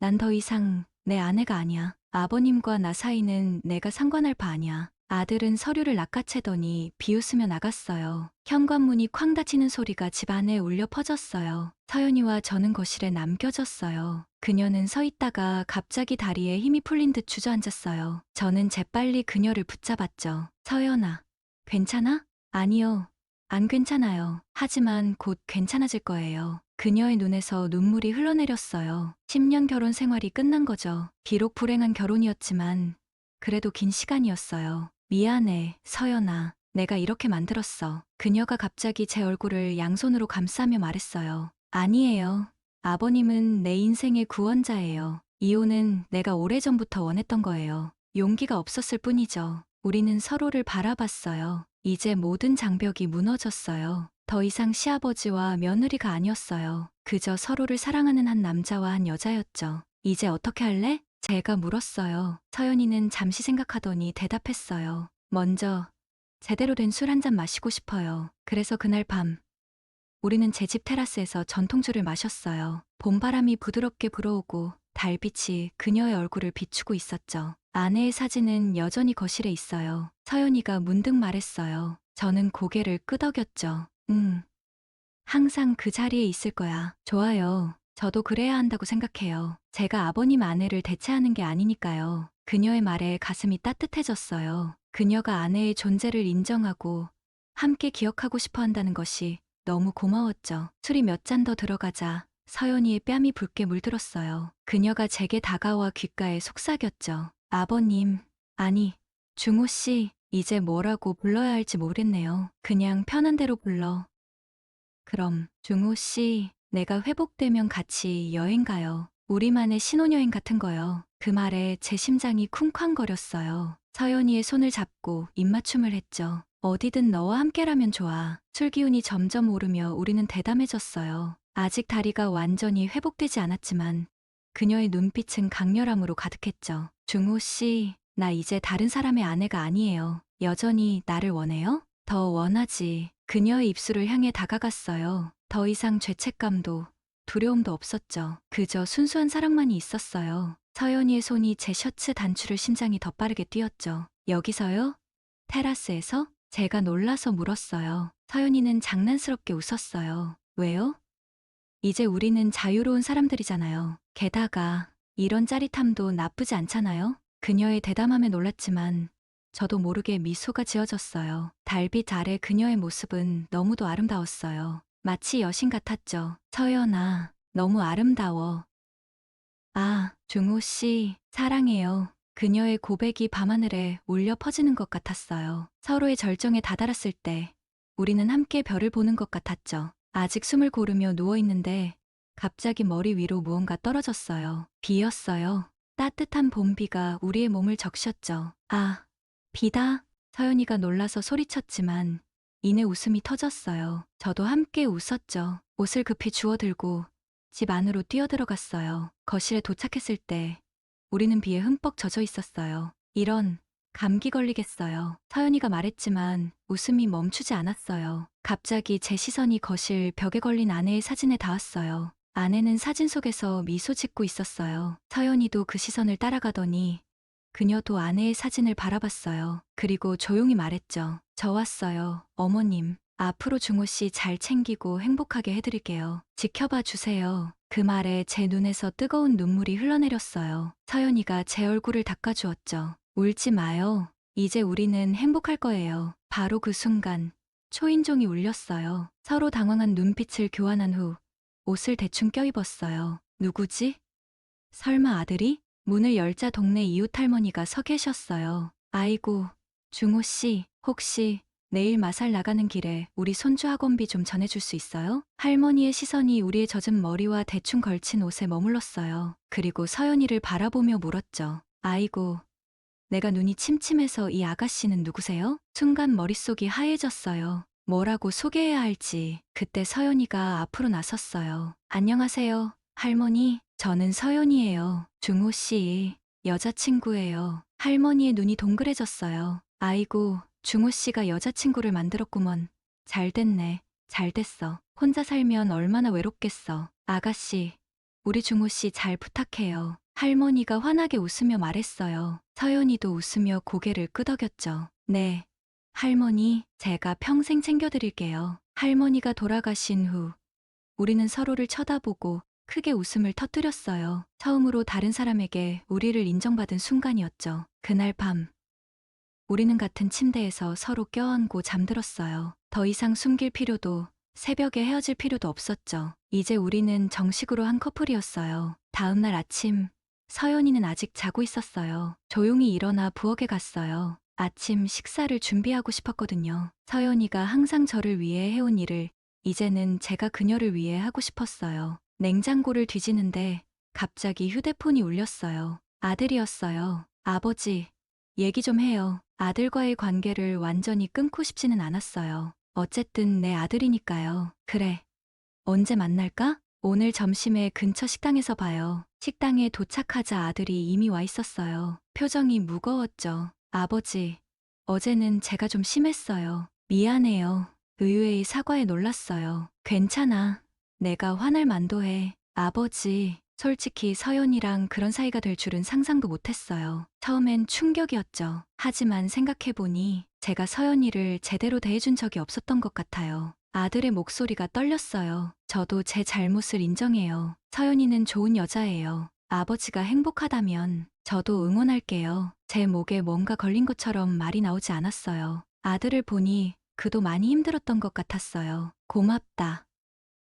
난 더 이상 내 아내가 아니야. 아버님과 나 사이는 내가 상관할 바 아니야. 아들은 서류를 낚아채더니 비웃으며 나갔어요. 현관문이 쾅 닫히는 소리가 집 안에 울려 퍼졌어요. 서연이와 저는 거실에 남겨졌어요. 그녀는 서 있다가 갑자기 다리에 힘이 풀린 듯 주저앉았어요. 저는 재빨리 그녀를 붙잡았죠. 서연아, 괜찮아? 아니요, 안 괜찮아요. 하지만 곧 괜찮아질 거예요. 그녀의 눈에서 눈물이 흘러내렸어요. 10년 결혼 생활이 끝난 거죠. 비록 불행한 결혼이었지만 그래도 긴 시간이었어요. 미안해, 서연아. 내가 이렇게 만들었어. 그녀가 갑자기 제 얼굴을 양손으로 감싸며 말했어요. 아니에요. 아버님은 내 인생의 구원자예요. 이혼은 내가 오래전부터 원했던 거예요. 용기가 없었을 뿐이죠. 우리는 서로를 바라봤어요. 이제 모든 장벽이 무너졌어요. 더 이상 시아버지와 며느리가 아니었어요. 그저 서로를 사랑하는 한 남자와 한 여자였죠. 이제 어떻게 할래? 제가 물었어요. 서연이는 잠시 생각하더니 대답했어요. 먼저 제대로 된 술 한 잔 마시고 싶어요. 그래서 그날 밤 우리는 제 집 테라스에서 전통주를 마셨어요. 봄바람이 부드럽게 불어오고 달빛이 그녀의 얼굴을 비추고 있었죠. 아내의 사진은 여전히 거실에 있어요. 서연이가 문득 말했어요. 저는 고개를 끄덕였죠. 항상 그 자리에 있을 거야. 좋아요. 저도 그래야 한다고 생각해요. 제가 아버님 아내를 대체하는 게 아니니까요. 그녀의 말에 가슴이 따뜻해졌어요. 그녀가 아내의 존재를 인정하고 함께 기억하고 싶어 한다는 것이 너무 고마웠죠. 술이 몇 잔 더 들어가자 서연이의 뺨이 붉게 물들었어요. 그녀가 제게 다가와 귓가에 속삭였죠. 아버님, 아니, 중호 씨, 이제 뭐라고 불러야 할지 모르겠네요. 그냥 편한 대로 불러. 그럼, 중호 씨, 내가 회복되면 같이 여행 가요. 우리만의 신혼여행 같은 거요. 그 말에 제 심장이 쿵쾅거렸어요. 서연이의 손을 잡고 입맞춤을 했죠. 어디든 너와 함께라면 좋아. 술 기운이 점점 오르며 우리는 대담해졌어요. 아직 다리가 완전히 회복되지 않았지만 그녀의 눈빛은 강렬함으로 가득했죠. 중호 씨, 나 이제 다른 사람의 아내가 아니에요. 여전히 나를 원해요? 더 원하지. 그녀의 입술을 향해 다가갔어요. 더 이상 죄책감도 두려움도 없었죠. 그저 순수한 사랑만이 있었어요. 서연이의 손이 제 셔츠 단추를 심장이 더 빠르게 뛰었죠. 여기서요? 테라스에서? 제가 놀라서 물었어요. 서연이는 장난스럽게 웃었어요. 왜요? 이제 우리는 자유로운 사람들이잖아요. 게다가 이런 짜릿함도 나쁘지 않잖아요? 그녀의 대담함에 놀랐지만 저도 모르게 미소가 지어졌어요. 달빛 아래 그녀의 모습은 너무도 아름다웠어요. 마치 여신 같았죠. 서연아, 너무 아름다워. 아, 중호 씨, 사랑해요. 그녀의 고백이 밤하늘에 울려 퍼지는 것 같았어요. 서로의 절정에 다다랐을 때 우리는 함께 별을 보는 것 같았죠. 아직 숨을 고르며 누워있는데 갑자기 머리 위로 무언가 떨어졌어요. 비였어요. 따뜻한 봄비가 우리의 몸을 적셨죠. 아, 비다. 서연이가 놀라서 소리쳤지만 이내 웃음이 터졌어요. 저도 함께 웃었죠. 옷을 급히 주워들고 집 안으로 뛰어들어갔어요. 거실에 도착했을 때 우리는 비에 흠뻑 젖어 있었어요. 이런, 감기 걸리겠어요. 서연이가 말했지만 웃음이 멈추지 않았어요. 갑자기 제 시선이 거실 벽에 걸린 아내의 사진에 닿았어요. 아내는 사진 속에서 미소 짓고 있었어요. 서연이도 그 시선을 따라가더니 그녀도 아내의 사진을 바라봤어요. 그리고 조용히 말했죠. 저 왔어요, 어머님. 앞으로 중호 씨 잘 챙기고 행복하게 해드릴게요. 지켜봐 주세요. 그 말에 제 눈에서 뜨거운 눈물이 흘러내렸어요. 서연이가 제 얼굴을 닦아주었죠. 울지 마요. 이제 우리는 행복할 거예요. 바로 그 순간 초인종이 울렸어요. 서로 당황한 눈빛을 교환한 후 옷을 대충 껴입었어요. 누구지? 설마 아들이? 문을 열자 동네 이웃 할머니가 서 계셨어요. 아이고, 중호 씨, 혹시 내일 마살 나가는 길에 우리 손주 학원비 좀 전해줄 수 있어요? 할머니의 시선이 우리의 젖은 머리와 대충 걸친 옷에 머물렀어요. 그리고 서연이를 바라보며 물었죠. 아이고, 내가 눈이 침침해서 이 아가씨는 누구세요? 순간 머릿속이 하얘졌어요. 뭐라고 소개해야 할지. 그때 서연이가 앞으로 나섰어요. 안녕하세요, 할머니. 저는 서연이에요. 중호 씨, 여자친구예요. 할머니의 눈이 동그래졌어요. 아이고, 중호 씨가 여자친구를 만들었구먼. 잘 됐네. 잘 됐어. 혼자 살면 얼마나 외롭겠어. 아가씨, 우리 중호 씨 잘 부탁해요. 할머니가 환하게 웃으며 말했어요. 서연이도 웃으며 고개를 끄덕였죠. 네. 할머니, 제가 평생 챙겨드릴게요. 할머니가 돌아가신 후 우리는 서로를 쳐다보고 크게 웃음을 터뜨렸어요. 처음으로 다른 사람에게 우리를 인정받은 순간이었죠. 그날 밤 우리는 같은 침대에서 서로 껴안고 잠들었어요. 더 이상 숨길 필요도 새벽에 헤어질 필요도 없었죠. 이제 우리는 정식으로 한 커플이었어요. 다음 날 아침 서연이는 아직 자고 있었어요. 조용히 일어나 부엌에 갔어요. 아침 식사를 준비하고 싶었거든요. 서연이가 항상 저를 위해 해온 일을 이제는 제가 그녀를 위해 하고 싶었어요. 냉장고를 뒤지는데 갑자기 휴대폰이 울렸어요. 아들이었어요. 아버지, 얘기 좀 해요. 아들과의 관계를 완전히 끊고 싶지는 않았어요. 어쨌든 내 아들이니까요. 그래. 언제 만날까? 오늘 점심에 근처 식당에서 봐요. 식당에 도착하자 아들이 이미 와 있었어요. 표정이 무거웠죠. 아버지, 어제는 제가 좀 심했어요. 미안해요. 의외의 사과에 놀랐어요. 괜찮아. 내가 화날 만도 해. 아버지, 솔직히 서연이랑 그런 사이가 될 줄은 상상도 못했어요. 처음엔 충격이었죠. 하지만 생각해보니 제가 서연이를 제대로 대해준 적이 없었던 것 같아요. 아들의 목소리가 떨렸어요. 저도 제 잘못을 인정해요. 서연이는 좋은 여자예요. 아버지가 행복하다면 저도 응원할게요. 제 목에 뭔가 걸린 것처럼 말이 나오지 않았어요. 아들을 보니 그도 많이 힘들었던 것 같았어요. 고맙다.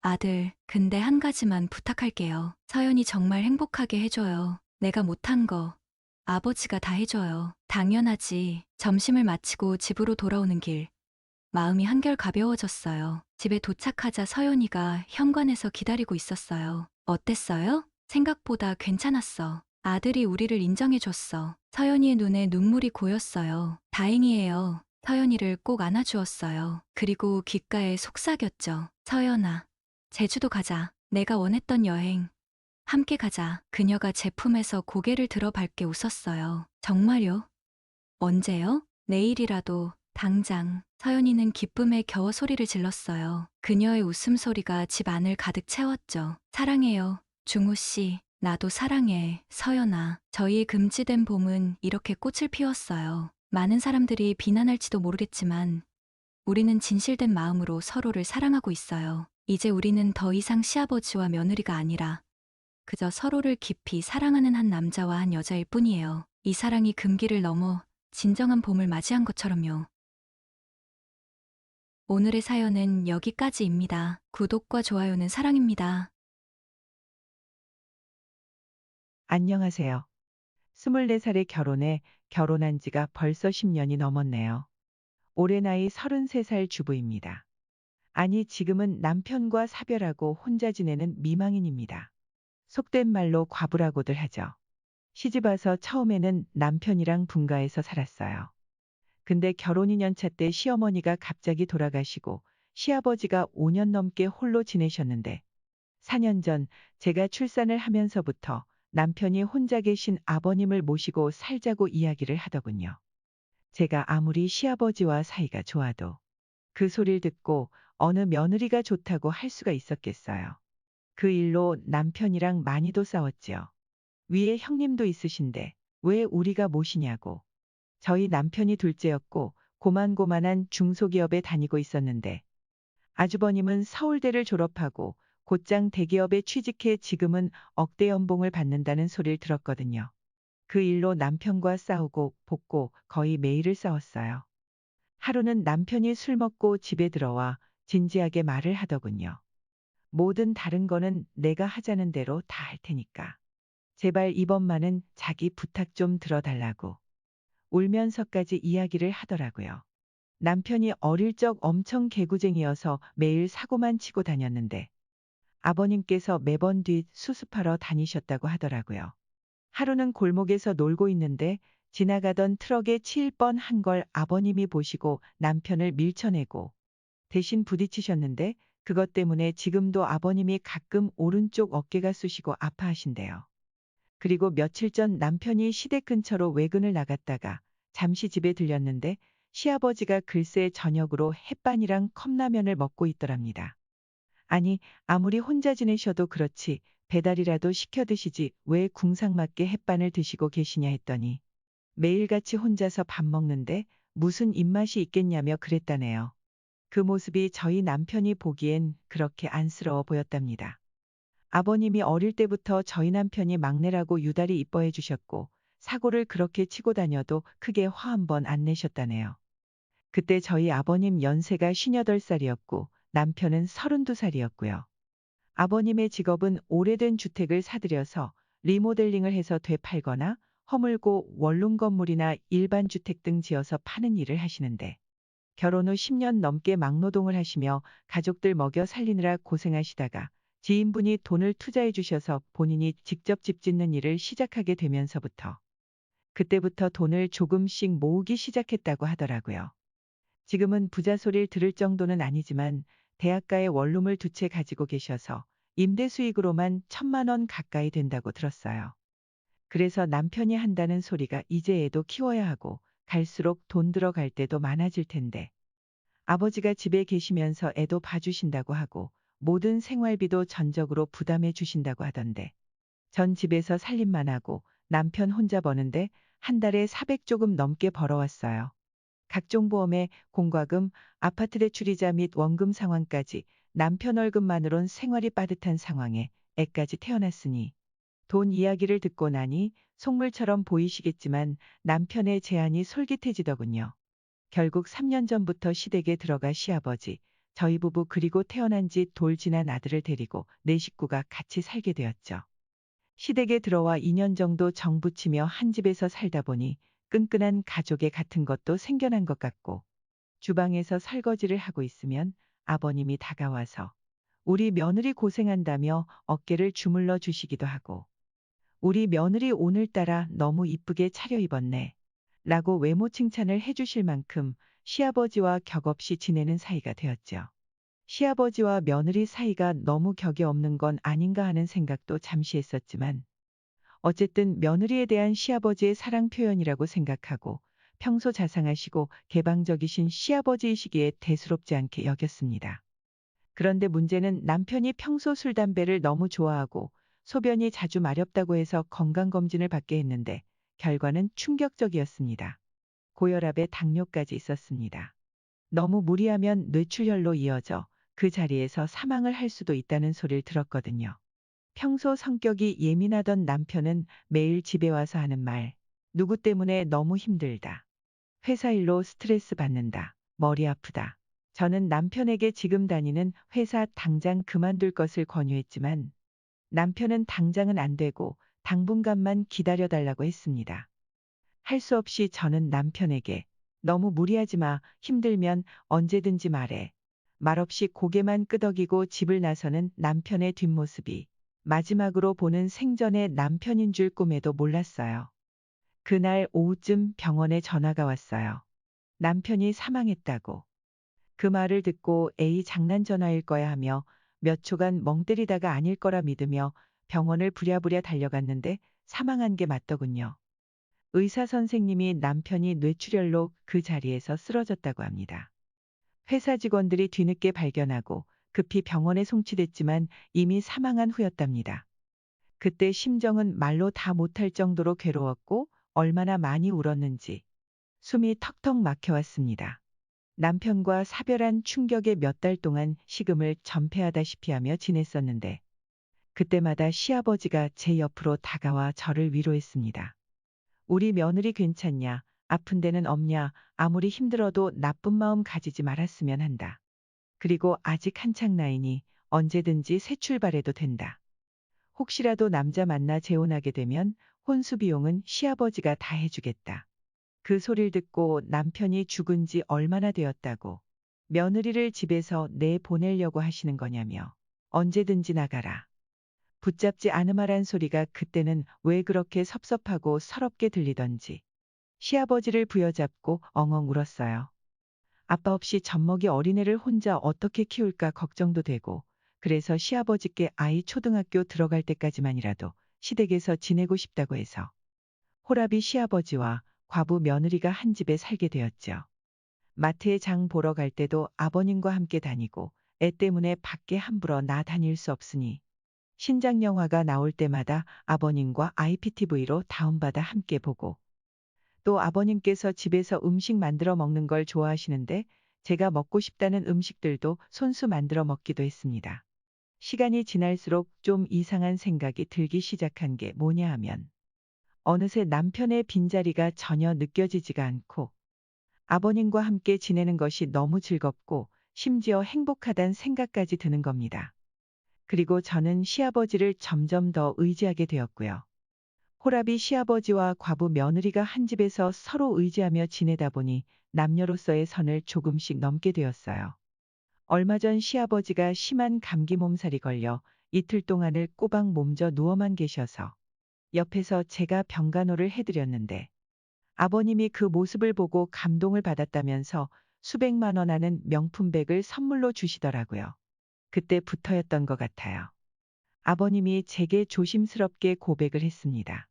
아들, 근데 한 가지만 부탁할게요. 서연이 정말 행복하게 해줘요. 내가 못한 거 아버지가 다 해줘요. 당연하지. 점심을 마치고 집으로 돌아오는 길 마음이 한결 가벼워졌어요. 집에 도착하자 서연이가 현관에서 기다리고 있었어요. 어땠어요? 생각보다 괜찮았어. 아들이 우리를 인정해줬어. 서연이의 눈에 눈물이 고였어요. 다행이에요. 서연이를 꼭 안아주었어요. 그리고 귓가에 속삭였죠. 서연아, 제주도 가자. 내가 원했던 여행. 함께 가자. 그녀가 제 품에서 고개를 들어 밝게 웃었어요. 정말요? 언제요? 내일이라도, 당장. 서연이는 기쁨에 겨워 소리를 질렀어요. 그녀의 웃음소리가 집 안을 가득 채웠죠. 사랑해요, 중호 씨. 나도 사랑해, 서연아. 저희의 금지된 봄은 이렇게 꽃을 피웠어요. 많은 사람들이 비난할지도 모르겠지만 우리는 진실된 마음으로 서로를 사랑하고 있어요. 이제 우리는 더 이상 시아버지와 며느리가 아니라 그저 서로를 깊이 사랑하는 한 남자와 한 여자일 뿐이에요. 이 사랑이 금기를 넘어 진정한 봄을 맞이한 것처럼요. 오늘의 사연은 여기까지입니다. 구독과 좋아요는 사랑입니다. 안녕하세요. 24살에 결혼해 결혼한 지가 벌써 10년이 넘었네요. 올해 나이 33살 주부입니다. 아니, 지금은 남편과 사별하고 혼자 지내는 미망인입니다. 속된 말로 과부라고들 하죠. 시집 와서 처음에는 남편이랑 분가해서 살았어요. 근데 결혼 2년 차 때 시어머니가 갑자기 돌아가시고 시아버지가 5년 넘게 홀로 지내셨는데 4년 전 제가 출산을 하면서부터 남편이 혼자 계신 아버님을 모시고 살자고 이야기를 하더군요. 제가 아무리 시아버지와 사이가 좋아도 그 소리를 듣고 어느 며느리가 좋다고 할 수가 있었겠어요. 그 일로 남편이랑 많이도 싸웠지요. 위에 형님도 있으신데 왜 우리가 모시냐고. 저희 남편이 둘째였고 고만고만한 중소기업에 다니고 있었는데 아주버님은 서울대를 졸업하고 곧장 대기업에 취직해 지금은 억대 연봉을 받는다는 소리를 들었거든요. 그 일로 남편과 싸우고 볶고 거의 매일을 싸웠어요. 하루는 남편이 술 먹고 집에 들어와 진지하게 말을 하더군요. 모든 다른 거는 내가 하자는 대로 다 할 테니까. 제발 이번만은 자기 부탁 좀 들어달라고. 울면서까지 이야기를 하더라고요. 남편이 어릴 적 엄청 개구쟁이여서 매일 사고만 치고 다녔는데 아버님께서 매번 뒷 수습하러 다니셨다고 하더라고요. 하루는 골목에서 놀고 있는데 지나가던 트럭에 치일 뻔한 걸 아버님이 보시고 남편을 밀쳐내고 대신 부딪히셨는데 그것 때문에 지금도 아버님이 가끔 오른쪽 어깨가 쑤시고 아파하신대요. 그리고 며칠 전 남편이 시댁 근처로 외근을 나갔다가 잠시 집에 들렸는데 시아버지가 글쎄 저녁으로 햇반이랑 컵라면을 먹고 있더랍니다. 아니, 아무리 혼자 지내셔도 그렇지 배달이라도 시켜 드시지 왜 궁상맞게 햇반을 드시고 계시냐 했더니 매일같이 혼자서 밥 먹는데 무슨 입맛이 있겠냐며 그랬다네요. 그 모습이 저희 남편이 보기엔 그렇게 안쓰러워 보였답니다. 아버님이 어릴 때부터 저희 남편이 막내라고 유달리 이뻐해 주셨고 사고를 그렇게 치고 다녀도 크게 화 한 번 안 내셨다네요. 그때 저희 아버님 연세가 58살이었고 남편은 32살이었고요. 아버님의 직업은 오래된 주택을 사들여서 리모델링을 해서 되팔거나 허물고 원룸 건물이나 일반 주택 등 지어서 파는 일을 하시는데 결혼 후 10년 넘게 막노동을 하시며 가족들 먹여 살리느라 고생하시다가 지인분이 돈을 투자해 주셔서 본인이 직접 집 짓는 일을 시작하게 되면서부터 그때부터 돈을 조금씩 모으기 시작했다고 하더라고요. 지금은 부자 소리를 들을 정도는 아니지만 대학가에 원룸을 2채 가지고 계셔서 임대 수익으로만 1,000만 원 가까이 된다고 들었어요. 그래서 남편이 한다는 소리가 이제 애도 키워야 하고 갈수록 돈 들어갈 때도 많아질 텐데 아버지가 집에 계시면서 애도 봐주신다고 하고 모든 생활비도 전적으로 부담해 주신다고 하던데 전 집에서 살림만 하고 남편 혼자 버는데 한 달에 400 조금 넘게 벌어왔어요. 각종 보험에 공과금, 아파트 대출이자 및 원금 상환까지 남편 월급만으론 생활이 빠듯한 상황에 애까지 태어났으니 돈 이야기를 듣고 나니 속물처럼 보이시겠지만 남편의 제안이 솔깃해지더군요. 결국 3년 전부터 시댁에 들어가 시아버지, 저희 부부 그리고 태어난 지 돌 지난 아들을 데리고 네 식구가 같이 살게 되었죠. 시댁에 들어와 2년 정도 정붙이며 한 집에서 살다 보니 끈끈한 가족의 같은 것도 생겨난 것 같고 주방에서 설거지를 하고 있으면 아버님이 다가와서 우리 며느리 고생한다며 어깨를 주물러 주시기도 하고 우리 며느리 오늘따라 너무 이쁘게 차려입었네 라고 외모 칭찬을 해주실 만큼 시아버지와 격없이 지내는 사이가 되었죠. 시아버지와 며느리 사이가 너무 격이 없는 건 아닌가 하는 생각도 잠시 했었지만 어쨌든 며느리에 대한 시아버지의 사랑 표현이라고 생각하고 평소 자상하시고 개방적이신 시아버지이시기에 대수롭지 않게 여겼습니다. 그런데 문제는 남편이 평소 술 담배를 너무 좋아하고 소변이 자주 마렵다고 해서 건강검진을 받게 했는데 결과는 충격적이었습니다. 고혈압에 당뇨까지 있었습니다. 너무 무리하면 뇌출혈로 이어져 그 자리에서 사망을 할 수도 있다는 소리를 들었거든요. 평소 성격이 예민하던 남편은 매일 집에 와서 하는 말. 누구 때문에 너무 힘들다. 회사 일로 스트레스 받는다. 머리 아프다. 저는 남편에게 지금 다니는 회사 당장 그만둘 것을 권유했지만 남편은 당장은 안 되고 당분간만 기다려달라고 했습니다. 할 수 없이 저는 남편에게 너무 무리하지 마. 힘들면 언제든지 말해. 말없이 고개만 끄덕이고 집을 나서는 남편의 뒷모습이 마지막으로 보는 생전의 남편인 줄 꿈에도 몰랐어요. 그날 오후쯤 병원에 전화가 왔어요. 남편이 사망했다고. 그 말을 듣고 에이 장난 전화일 거야 하며 몇 초간 멍 때리다가 아닐 거라 믿으며 병원을 부랴부랴 달려갔는데 사망한 게 맞더군요. 의사 선생님이 남편이 뇌출혈로 그 자리에서 쓰러졌다고 합니다. 회사 직원들이 뒤늦게 발견하고 급히 병원에 송치됐지만 이미 사망한 후였답니다. 그때 심정은 말로 다 못할 정도로 괴로웠고 얼마나 많이 울었는지 숨이 턱턱 막혀왔습니다. 남편과 사별한 충격에 몇 달 동안 식음을 전폐하다시피 하며 지냈었는데 그때마다 시아버지가 제 옆으로 다가와 저를 위로했습니다. 우리 며느리 괜찮냐? 아픈 데는 없냐? 아무리 힘들어도 나쁜 마음 가지지 말았으면 한다. 그리고 아직 한창 나이니 언제든지 새 출발해도 된다. 혹시라도 남자 만나 재혼하게 되면 혼수 비용은 시아버지가 다 해주겠다. 그 소리를 듣고 남편이 죽은 지 얼마나 되었다고 며느리를 집에서 내보내려고 하시는 거냐며 언제든지 나가라. 붙잡지 않으마란 소리가 그때는 왜 그렇게 섭섭하고 서럽게 들리던지 시아버지를 부여잡고 엉엉 울었어요. 아빠 없이 젖먹이 어린애를 혼자 어떻게 키울까 걱정도 되고 그래서 시아버지께 아이 초등학교 들어갈 때까지만이라도 시댁에서 지내고 싶다고 해서 호라비 시아버지와 과부 며느리가 한 집에 살게 되었죠. 마트에 장 보러 갈 때도 아버님과 함께 다니고 애 때문에 밖에 함부로 나 다닐 수 없으니 신작 영화가 나올 때마다 아버님과 IPTV로 다운받아 함께 보고 또 아버님께서 집에서 음식 만들어 먹는 걸 좋아하시는데 제가 먹고 싶다는 음식들도 손수 만들어 먹기도 했습니다. 시간이 지날수록 좀 이상한 생각이 들기 시작한 게 뭐냐 하면 어느새 남편의 빈자리가 전혀 느껴지지가 않고 아버님과 함께 지내는 것이 너무 즐겁고 심지어 행복하단 생각까지 드는 겁니다. 그리고 저는 시아버지를 점점 더 의지하게 되었고요. 호라비 시아버지와 과부 며느리가 한 집에서 서로 의지하며 지내다 보니 남녀로서의 선을 조금씩 넘게 되었어요. 얼마 전 시아버지가 심한 감기 몸살이 걸려 이틀 동안을 꼬박 몸져 누워만 계셔서 옆에서 제가 병간호를 해드렸는데 아버님이 그 모습을 보고 감동을 받았다면서 수백만 원 하는 명품백을 선물로 주시더라고요. 그때부터였던 것 같아요. 아버님이 제게 조심스럽게 고백을 했습니다.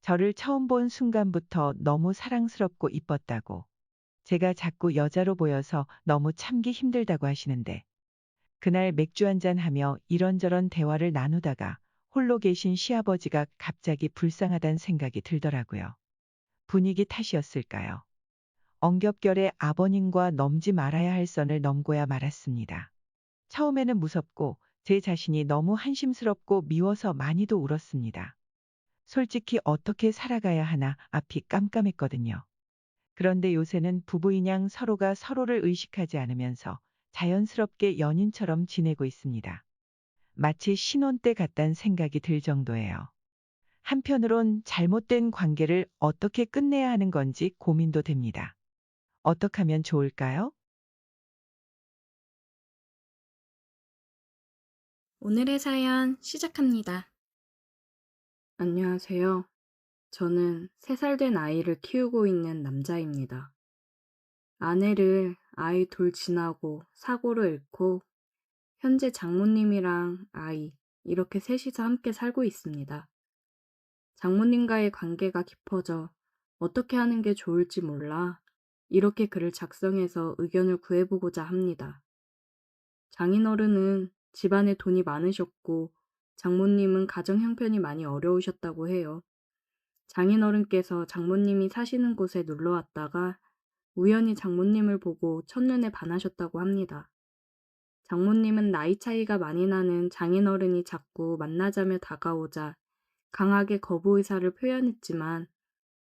저를 처음 본 순간부터 너무 사랑스럽고 이뻤다고. 제가 자꾸 여자로 보여서 너무 참기 힘들다고 하시는데 그날 맥주 한잔 하며 이런저런 대화를 나누다가 홀로 계신 시아버지가 갑자기 불쌍하단 생각이 들더라고요. 분위기 탓이었을까요? 엉겹결에 아버님과 넘지 말아야 할 선을 넘고야 말았습니다. 처음에는 무섭고 제 자신이 너무 한심스럽고 미워서 많이도 울었습니다. 솔직히 어떻게 살아가야 하나 앞이 깜깜했거든요. 그런데 요새는 부부인양 서로가 서로를 의식하지 않으면서 자연스럽게 연인처럼 지내고 있습니다. 마치 신혼 때 같단 생각이 들 정도예요. 한편으론 잘못된 관계를 어떻게 끝내야 하는 건지 고민도 됩니다. 어떻게 하면 좋을까요? 오늘의 사연 시작합니다. 안녕하세요. 저는 3살 된 아이를 키우고 있는 남자입니다. 아내를 아이 돌 지나고 사고로 잃고 현재 장모님이랑 아이 이렇게 셋이서 함께 살고 있습니다. 장모님과의 관계가 깊어져 어떻게 하는 게 좋을지 몰라 이렇게 글을 작성해서 의견을 구해보고자 합니다. 장인어른은 집안에 돈이 많으셨고 장모님은 가정 형편이 많이 어려우셨다고 해요. 장인어른께서 장모님이 사시는 곳에 놀러 왔다가 우연히 장모님을 보고 첫눈에 반하셨다고 합니다. 장모님은 나이 차이가 많이 나는 장인어른이 자꾸 만나자며 다가오자 강하게 거부 의사를 표현했지만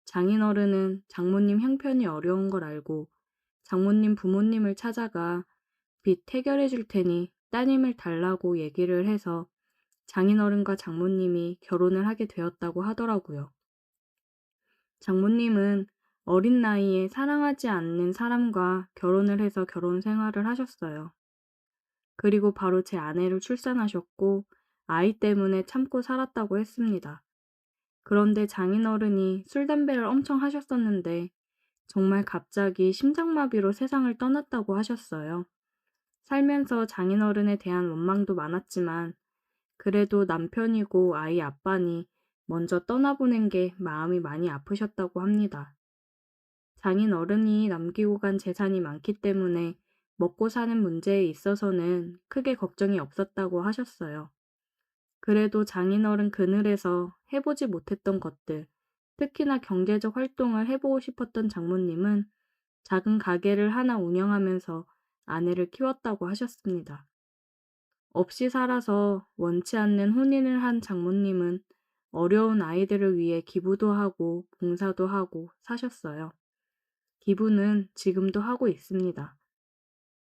장인어른은 장모님 형편이 어려운 걸 알고 장모님 부모님을 찾아가 빚 해결해 줄 테니 따님을 달라고 얘기를 해서 장인어른과 장모님이 결혼을 하게 되었다고 하더라고요. 장모님은 어린 나이에 사랑하지 않는 사람과 결혼을 해서 결혼 생활을 하셨어요. 그리고 바로 제 아내를 출산하셨고 아이 때문에 참고 살았다고 했습니다. 그런데 장인어른이 술, 담배를 엄청 하셨었는데 정말 갑자기 심장마비로 세상을 떠났다고 하셨어요. 살면서 장인어른에 대한 원망도 많았지만 그래도 남편이고 아이 아빠니 먼저 떠나보낸 게 마음이 많이 아프셨다고 합니다. 장인어른이 남기고 간 재산이 많기 때문에 먹고 사는 문제에 있어서는 크게 걱정이 없었다고 하셨어요. 그래도 장인어른 그늘에서 해보지 못했던 것들, 특히나 경제적 활동을 해보고 싶었던 장모님은 작은 가게를 하나 운영하면서 아내를 키웠다고 하셨습니다. 없이 살아서 원치 않는 혼인을 한 장모님은 어려운 아이들을 위해 기부도 하고 봉사도 하고 사셨어요. 기부는 지금도 하고 있습니다.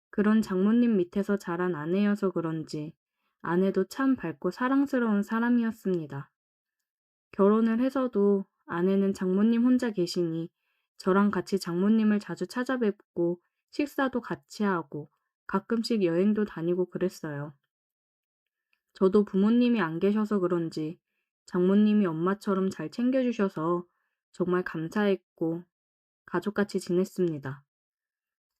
그런 장모님 밑에서 자란 아내여서 그런지 아내도 참 밝고 사랑스러운 사람이었습니다. 결혼을 해서도 아내는 장모님 혼자 계시니 저랑 같이 장모님을 자주 찾아뵙고 식사도 같이 하고 가끔씩 여행도 다니고 그랬어요. 저도 부모님이 안 계셔서 그런지 장모님이 엄마처럼 잘 챙겨주셔서 정말 감사했고 가족같이 지냈습니다.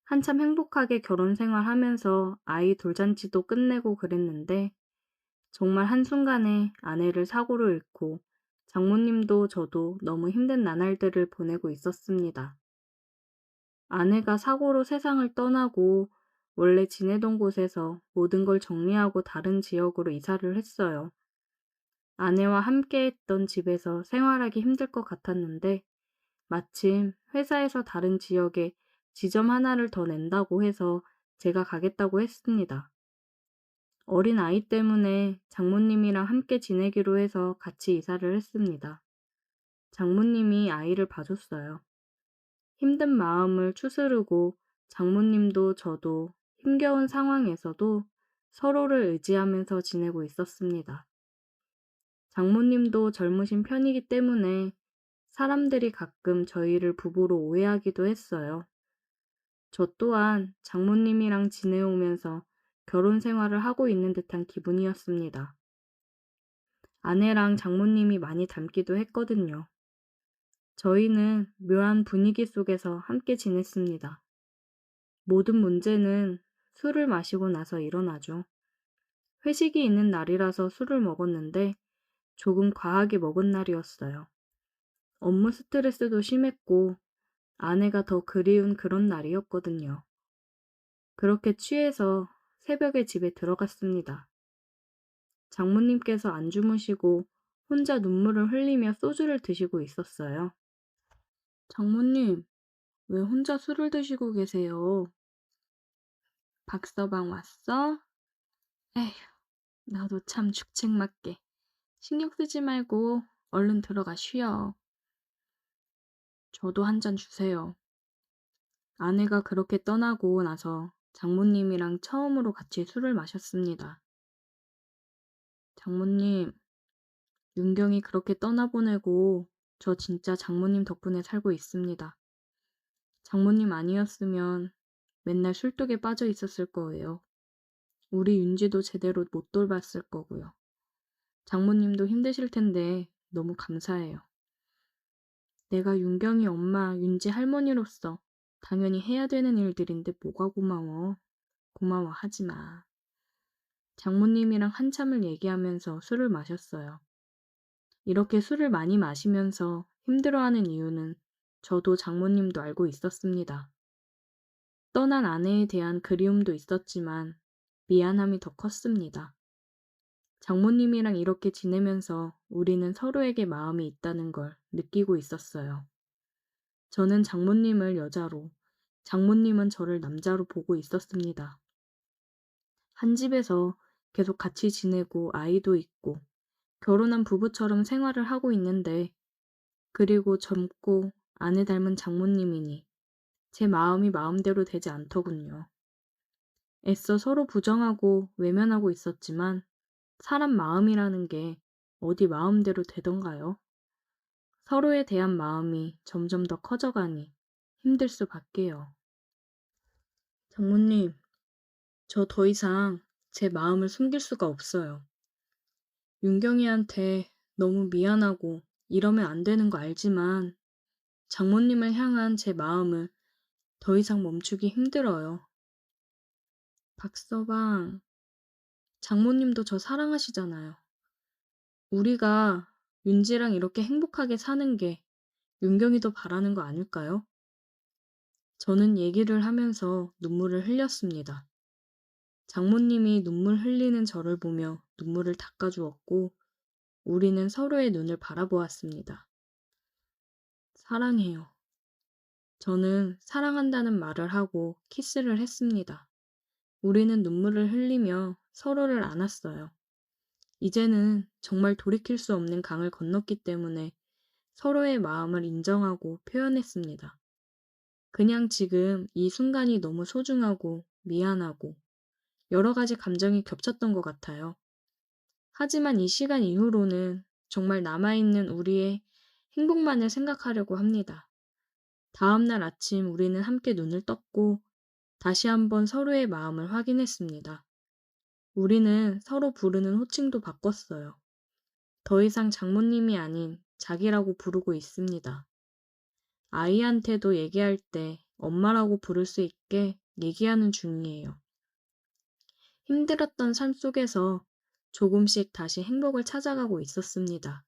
한참 행복하게 결혼 생활하면서 아이 돌잔치도 끝내고 그랬는데 정말 한순간에 아내를 사고로 잃고 장모님도 저도 너무 힘든 나날들을 보내고 있었습니다. 아내가 사고로 세상을 떠나고 원래 지내던 곳에서 모든 걸 정리하고 다른 지역으로 이사를 했어요. 아내와 함께 했던 집에서 생활하기 힘들 것 같았는데 마침 회사에서 다른 지역에 지점 하나를 더 낸다고 해서 제가 가겠다고 했습니다. 어린 아이 때문에 장모님이랑 함께 지내기로 해서 같이 이사를 했습니다. 장모님이 아이를 봐줬어요. 힘든 마음을 추스르고 장모님도 저도 힘겨운 상황에서도 서로를 의지하면서 지내고 있었습니다. 장모님도 젊으신 편이기 때문에 사람들이 가끔 저희를 부부로 오해하기도 했어요. 저 또한 장모님이랑 지내오면서 결혼 생활을 하고 있는 듯한 기분이었습니다. 아내랑 장모님이 많이 닮기도 했거든요. 저희는 묘한 분위기 속에서 함께 지냈습니다. 모든 문제는 술을 마시고 나서 일어나죠. 회식이 있는 날이라서 술을 먹었는데 조금 과하게 먹은 날이었어요. 업무 스트레스도 심했고 아내가 더 그리운 그런 날이었거든요. 그렇게 취해서 새벽에 집에 들어갔습니다. 장모님께서 안 주무시고 혼자 눈물을 흘리며 소주를 드시고 있었어요. 장모님, 왜 혼자 술을 드시고 계세요? 박서방 왔어? 에휴, 나도 참 죽책맞게. 신경 쓰지 말고 얼른 들어가 쉬어. 저도 한 잔 주세요. 아내가 그렇게 떠나고 나서 장모님이랑 처음으로 같이 술을 마셨습니다. 장모님, 윤경이 그렇게 떠나보내고 저 진짜 장모님 덕분에 살고 있습니다. 장모님 아니었으면 맨날 술독에 빠져 있었을 거예요. 우리 윤지도 제대로 못 돌봤을 거고요. 장모님도 힘드실 텐데 너무 감사해요. 내가 윤경이 엄마, 윤지 할머니로서 당연히 해야 되는 일들인데 뭐가 고마워. 고마워하지 마. 장모님이랑 한참을 얘기하면서 술을 마셨어요. 이렇게 술을 많이 마시면서 힘들어하는 이유는 저도 장모님도 알고 있었습니다. 떠난 아내에 대한 그리움도 있었지만 미안함이 더 컸습니다. 장모님이랑 이렇게 지내면서 우리는 서로에게 마음이 있다는 걸 느끼고 있었어요. 저는 장모님을 여자로, 장모님은 저를 남자로 보고 있었습니다. 한 집에서 계속 같이 지내고 아이도 있고 결혼한 부부처럼 생활을 하고 있는데, 그리고 젊고 아내 닮은 장모님이니 제 마음이 마음대로 되지 않더군요. 애써 서로 부정하고 외면하고 있었지만 사람 마음이라는 게 어디 마음대로 되던가요? 서로에 대한 마음이 점점 더 커져가니 힘들 수밖에요. 장모님, 저 더 이상 제 마음을 숨길 수가 없어요. 윤경이한테 너무 미안하고 이러면 안 되는 거 알지만 장모님을 향한 제 마음을 더 이상 멈추기 힘들어요. 박서방, 장모님도 저 사랑하시잖아요. 우리가 윤지랑 이렇게 행복하게 사는 게 윤경이도 바라는 거 아닐까요? 저는 얘기를 하면서 눈물을 흘렸습니다. 장모님이 눈물 흘리는 저를 보며 눈물을 닦아주었고, 우리는 서로의 눈을 바라보았습니다. 사랑해요. 저는 사랑한다는 말을 하고 키스를 했습니다. 우리는 눈물을 흘리며 서로를 안았어요. 이제는 정말 돌이킬 수 없는 강을 건넜기 때문에 서로의 마음을 인정하고 표현했습니다. 그냥 지금 이 순간이 너무 소중하고 미안하고 여러 가지 감정이 겹쳤던 것 같아요. 하지만 이 시간 이후로는 정말 남아있는 우리의 행복만을 생각하려고 합니다. 다음날 아침 우리는 함께 눈을 떴고 다시 한번 서로의 마음을 확인했습니다. 우리는 서로 부르는 호칭도 바꿨어요. 더 이상 장모님이 아닌 자기라고 부르고 있습니다. 아이한테도 얘기할 때 엄마라고 부를 수 있게 얘기하는 중이에요. 힘들었던 삶 속에서 조금씩 다시 행복을 찾아가고 있었습니다.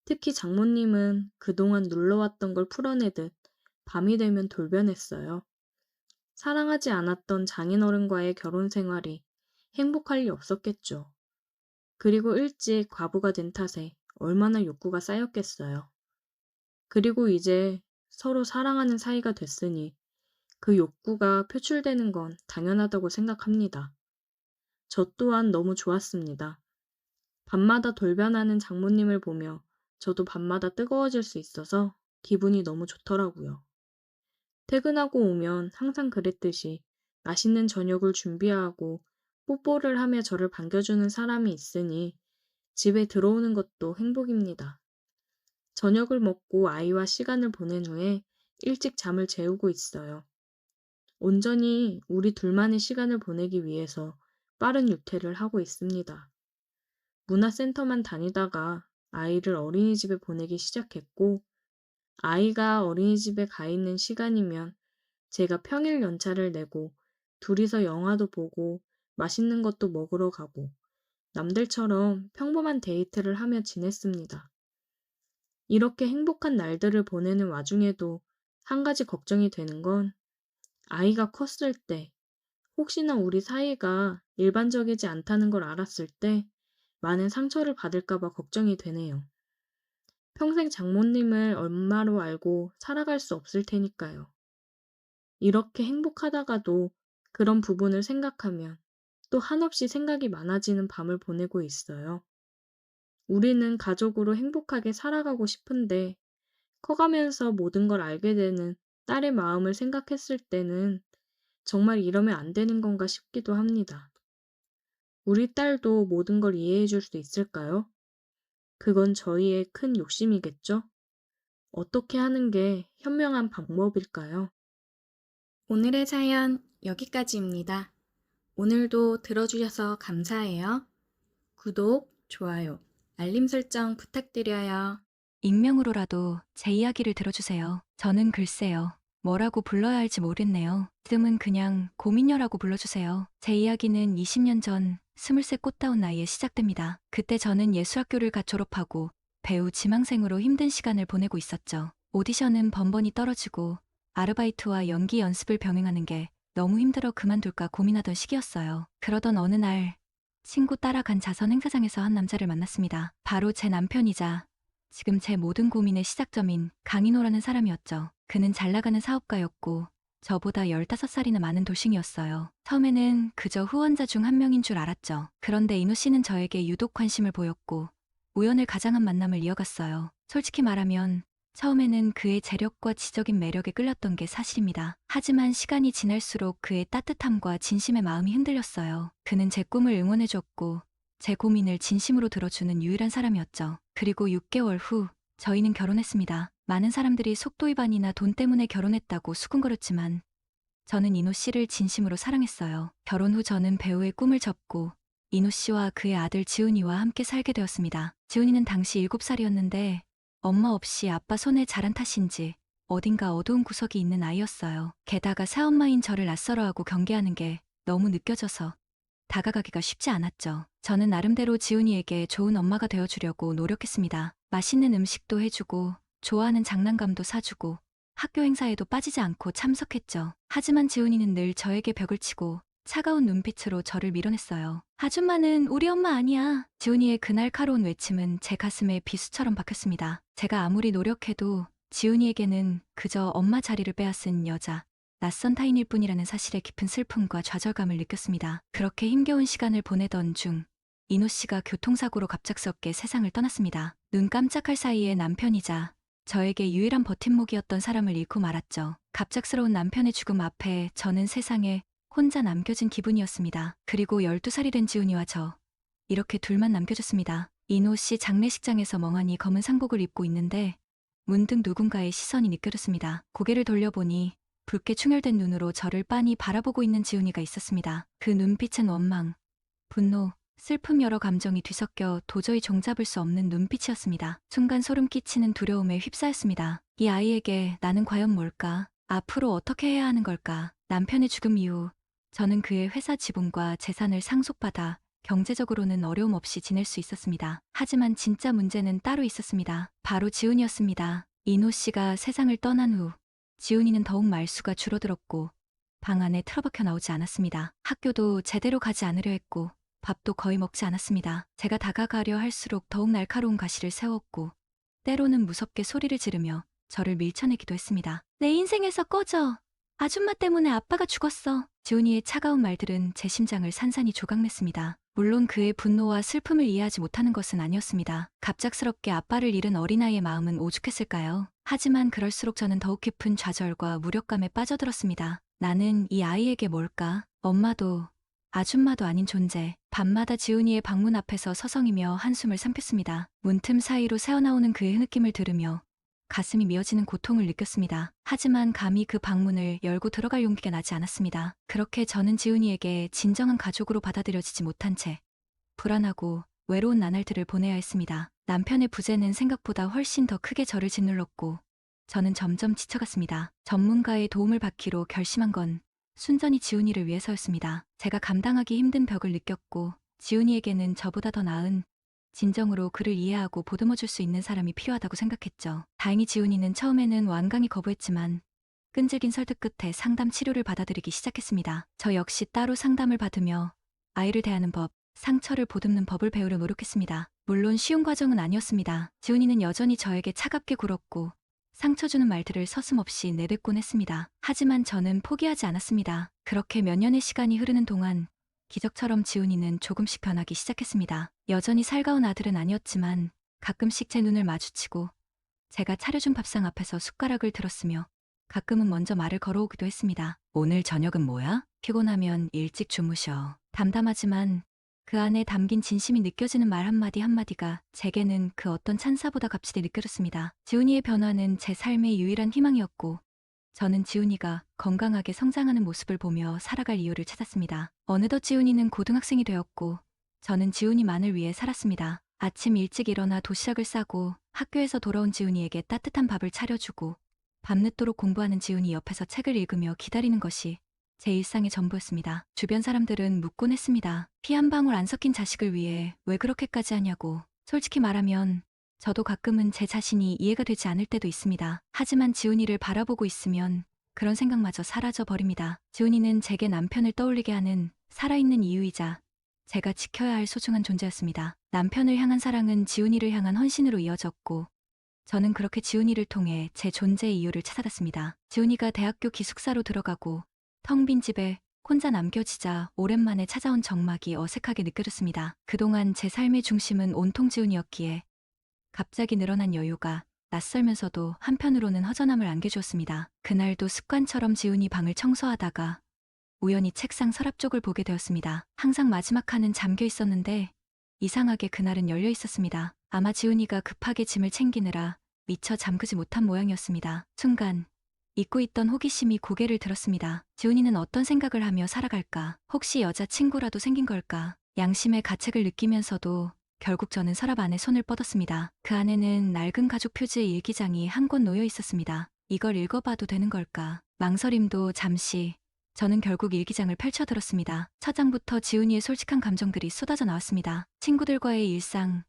특히 장모님은 그동안 눌러왔던 걸 풀어내듯 밤이 되면 돌변했어요. 사랑하지 않았던 장인어른과의 결혼 생활이 행복할 리 없었겠죠. 그리고 일찍 과부가 된 탓에 얼마나 욕구가 쌓였겠어요. 그리고 이제 서로 사랑하는 사이가 됐으니 그 욕구가 표출되는 건 당연하다고 생각합니다. 저 또한 너무 좋았습니다. 밤마다 돌변하는 장모님을 보며 저도 밤마다 뜨거워질 수 있어서 기분이 너무 좋더라고요. 퇴근하고 오면 항상 그랬듯이 맛있는 저녁을 준비하고 뽀뽀를 하며 저를 반겨주는 사람이 있으니 집에 들어오는 것도 행복입니다. 저녁을 먹고 아이와 시간을 보낸 후에 일찍 잠을 재우고 있어요. 온전히 우리 둘만의 시간을 보내기 위해서 빠른 유퇴를 하고 있습니다. 문화센터만 다니다가 아이를 어린이집에 보내기 시작했고, 아이가 어린이집에 가 있는 시간이면 제가 평일 연차를 내고 둘이서 영화도 보고 맛있는 것도 먹으러 가고 남들처럼 평범한 데이트를 하며 지냈습니다. 이렇게 행복한 날들을 보내는 와중에도 한 가지 걱정이 되는 건 아이가 컸을 때 혹시나 우리 사이가 일반적이지 않다는 걸 알았을 때 많은 상처를 받을까 봐 걱정이 되네요. 평생 장모님을 엄마로 알고 살아갈 수 없을 테니까요. 이렇게 행복하다가도 그런 부분을 생각하면 또 한없이 생각이 많아지는 밤을 보내고 있어요. 우리는 가족으로 행복하게 살아가고 싶은데 커가면서 모든 걸 알게 되는 딸의 마음을 생각했을 때는 정말 이러면 안 되는 건가 싶기도 합니다. 우리 딸도 모든 걸 이해해 줄 수 있을까요? 그건 저희의 큰 욕심이겠죠? 어떻게 하는 게 현명한 방법일까요? 오늘의 사연 여기까지입니다. 오늘도 들어주셔서 감사해요. 구독, 좋아요, 알림 설정 부탁드려요. 익명으로라도 제 이야기를 들어주세요. 저는 글쎄요. 뭐라고 불러야 할지 모르겠네요. 지금은 그냥 고민녀라고 불러주세요. 제 이야기는 20년 전 23 꽃다운 나이에 시작됩니다. 그때 저는 예술학교를 갓 졸업하고 배우 지망생으로 힘든 시간을 보내고 있었죠. 오디션은 번번이 떨어지고 아르바이트와 연기 연습을 병행하는 게 너무 힘들어 그만둘까 고민하던 시기였어요. 그러던 어느 날 친구 따라간 자선 행사장에서 한 남자를 만났습니다. 바로 제 남편이자 지금 제 모든 고민의 시작점인 강인호라는 사람이었죠. 그는 잘 나가는 사업가였고 저보다 15살이나 많은 돌싱이었어요. 처음에는 그저 후원자 중 한 명인 줄 알았죠. 그런데 인호 씨는 저에게 유독 관심을 보였고 우연을 가장한 만남을 이어갔어요. 솔직히 말하면 처음에는 그의 재력과 지적인 매력에 끌렸던 게 사실입니다. 하지만 시간이 지날수록 그의 따뜻함과 진심의 마음이 흔들렸어요. 그는 제 꿈을 응원해줬고 제 고민을 진심으로 들어주는 유일한 사람이었죠. 그리고 6개월 후 저희는 결혼했습니다. 많은 사람들이 속도 위반이나 돈 때문에 결혼했다고 수군거렸지만 저는 인호 씨를 진심으로 사랑했어요. 결혼 후 저는 배우의 꿈을 접고 인호 씨와 그의 아들 지훈이와 함께 살게 되었습니다. 지훈이는 당시 7살이었는데 엄마 없이 아빠 손에 자란 탓인지 어딘가 어두운 구석이 있는 아이였어요. 게다가 새엄마인 저를 낯설어하고 경계하는 게 너무 느껴져서 다가가기가 쉽지 않았죠. 저는 나름대로 지훈이에게 좋은 엄마가 되어주려고 노력했습니다. 맛있는 음식도 해주고 좋아하는 장난감도 사주고 학교 행사에도 빠지지 않고 참석했죠. 하지만 지훈이는 늘 저에게 벽을 치고 차가운 눈빛으로 저를 밀어냈어요. 아줌마는 우리 엄마 아니야. 지훈이의 그 날카로운 외침은 제 가슴에 비수처럼 박혔습니다. 제가 아무리 노력해도 지훈이에게는 그저 엄마 자리를 빼앗은 여자, 낯선 타인일 뿐이라는 사실에 깊은 슬픔과 좌절감을 느꼈습니다. 그렇게 힘겨운 시간을 보내던 중 인호 씨가 교통사고로 갑작스럽게 세상을 떠났습니다. 눈 깜짝할 사이에 남편이자 저에게 유일한 버팀목이었던 사람을 잃고 말았죠. 갑작스러운 남편의 죽음 앞에 저는 세상에 혼자 남겨진 기분이었습니다. 그리고 12살이 된 지훈이와 저, 이렇게 둘만 남겨졌습니다. 인호 씨 장례식장에서 멍하니 검은 상복을 입고 있는데 문득 누군가의 시선이 느껴졌습니다. 고개를 돌려보니 붉게 충혈된 눈으로 저를 빤히 바라보고 있는 지훈이가 있었습니다. 그 눈빛은 원망, 분노, 슬픔 여러 감정이 뒤섞여 도저히 종잡을 수 없는 눈빛이었습니다. 순간 소름 끼치는 두려움에 휩싸였습니다. 이 아이에게 나는 과연 뭘까? 앞으로 어떻게 해야 하는 걸까? 남편의 죽음 이후 저는 그의 회사 지분과 재산을 상속받아 경제적으로는 어려움 없이 지낼 수 있었습니다. 하지만 진짜 문제는 따로 있었습니다. 바로 지훈이었습니다. 인호 씨가 세상을 떠난 후 지훈이는 더욱 말수가 줄어들었고 방 안에 틀어박혀 나오지 않았습니다. 학교도 제대로 가지 않으려 했고 밥도 거의 먹지 않았습니다. 제가 다가가려 할수록 더욱 날카로운 가시를 세웠고 때로는 무섭게 소리를 지르며 저를 밀쳐내기도 했습니다. 내 인생에서 꺼져. 아줌마 때문에 아빠가 죽었어. 지훈이의 차가운 말들은 제 심장을 산산이 조각냈습니다. 물론 그의 분노와 슬픔을 이해하지 못하는 것은 아니었습니다. 갑작스럽게 아빠를 잃은 어린아이의 마음은 오죽했을까요? 하지만 그럴수록 저는 더욱 깊은 좌절과 무력감에 빠져들었습니다. 나는 이 아이에게 뭘까? 엄마도 아줌마도 아닌 존재. 밤마다 지훈이의 방문 앞에서 서성이며 한숨을 삼켰습니다. 문틈 사이로 새어나오는 그의 흐느낌을 들으며 가슴이 미어지는 고통을 느꼈습니다. 하지만 감히 그 방문을 열고 들어갈 용기가 나지 않았습니다. 그렇게 저는 지훈이에게 진정한 가족으로 받아들여지지 못한 채 불안하고 외로운 나날들을 보내야 했습니다. 남편의 부재는 생각보다 훨씬 더 크게 저를 짓눌렀고 저는 점점 지쳐갔습니다. 전문가의 도움을 받기로 결심한 건 순전히 지훈이를 위해서였습니다. 제가 감당하기 힘든 벽을 느꼈고 지훈이에게는 저보다 더 나은 진정으로 그를 이해하고 보듬어줄 수 있는 사람이 필요하다고 생각했죠. 다행히 지훈이는 처음에는 완강히 거부했지만 끈질긴 설득 끝에 상담 치료를 받아들이기 시작했습니다. 저 역시 따로 상담을 받으며 아이를 대하는 법, 상처를 보듬는 법을 배우려 노력했습니다. 물론 쉬운 과정은 아니었습니다. 지훈이는 여전히 저에게 차갑게 굴었고 상처 주는 말들을 서슴없이 내뱉곤 했습니다. 하지만 저는 포기하지 않았습니다. 그렇게 몇 년의 시간이 흐르는 동안 기적처럼 지훈이는 조금씩 변하기 시작했습니다. 여전히 살가운 아들은 아니었지만 가끔씩 제 눈을 마주치고 제가 차려준 밥상 앞에서 숟가락을 들었으며 가끔은 먼저 말을 걸어오기도 했습니다. 오늘 저녁은 뭐야? 피곤하면 일찍 주무셔. 담담하지만 그 안에 담긴 진심이 느껴지는 말 한마디 한마디가 제게는 그 어떤 찬사보다 값지게 느껴졌습니다. 지훈이의 변화는 제 삶의 유일한 희망이었고 저는 지훈이가 건강하게 성장하는 모습을 보며 살아갈 이유를 찾았습니다. 어느덧 지훈이는 고등학생이 되었고 저는 지훈이만을 위해 살았습니다. 아침 일찍 일어나 도시락을 싸고 학교에서 돌아온 지훈이에게 따뜻한 밥을 차려주고 밤늦도록 공부하는 지훈이 옆에서 책을 읽으며 기다리는 것이 제 일상의 전부였습니다. 주변 사람들은 묻곤 했습니다. 피 한 방울 안 섞인 자식을 위해 왜 그렇게까지 하냐고. 솔직히 말하면 저도 가끔은 제 자신이 이해가 되지 않을 때도 있습니다. 하지만 지훈이를 바라보고 있으면 그런 생각마저 사라져 버립니다. 지훈이는 제게 남편을 떠올리게 하는 살아있는 이유이자 제가 지켜야 할 소중한 존재였습니다. 남편을 향한 사랑은 지훈이를 향한 헌신으로 이어졌고 저는 그렇게 지훈이를 통해 제 존재의 이유를 찾아갔습니다. 지훈이가 대학교 기숙사로 들어가고 텅 빈 집에 혼자 남겨지자 오랜만에 찾아온 정막이 어색하게 느껴졌습니다. 그동안 제 삶의 중심은 온통 지훈이었기에 갑자기 늘어난 여유가 낯설면서도 한편으로는 허전함을 안겨주었습니다. 그날도 습관처럼 지훈이 방을 청소하다가 우연히 책상 서랍 쪽을 보게 되었습니다. 항상 마지막 칸은 잠겨 있었는데 이상하게 그날은 열려 있었습니다. 아마 지훈이가 급하게 짐을 챙기느라 미처 잠그지 못한 모양이었습니다. 순간 잊고 있던 호기심이 고개를 들었습니다. 지훈이는 어떤 생각을 하며 살아갈까? 혹시 여자친구라도 생긴 걸까? 양심의 가책을 느끼면서도 결국 저는 서랍 안에 손을 뻗었습니다. 그 안에는 낡은 가족 표지의 일기장이 한 권 놓여 있었습니다. 이걸 읽어봐도 되는 걸까? 망설임도 잠시. 저는 결국 일기장을 펼쳐들었습니다. 첫 장부터 지훈이의 솔직한 감정들이 쏟아져 나왔습니다. 친구들과의 일상,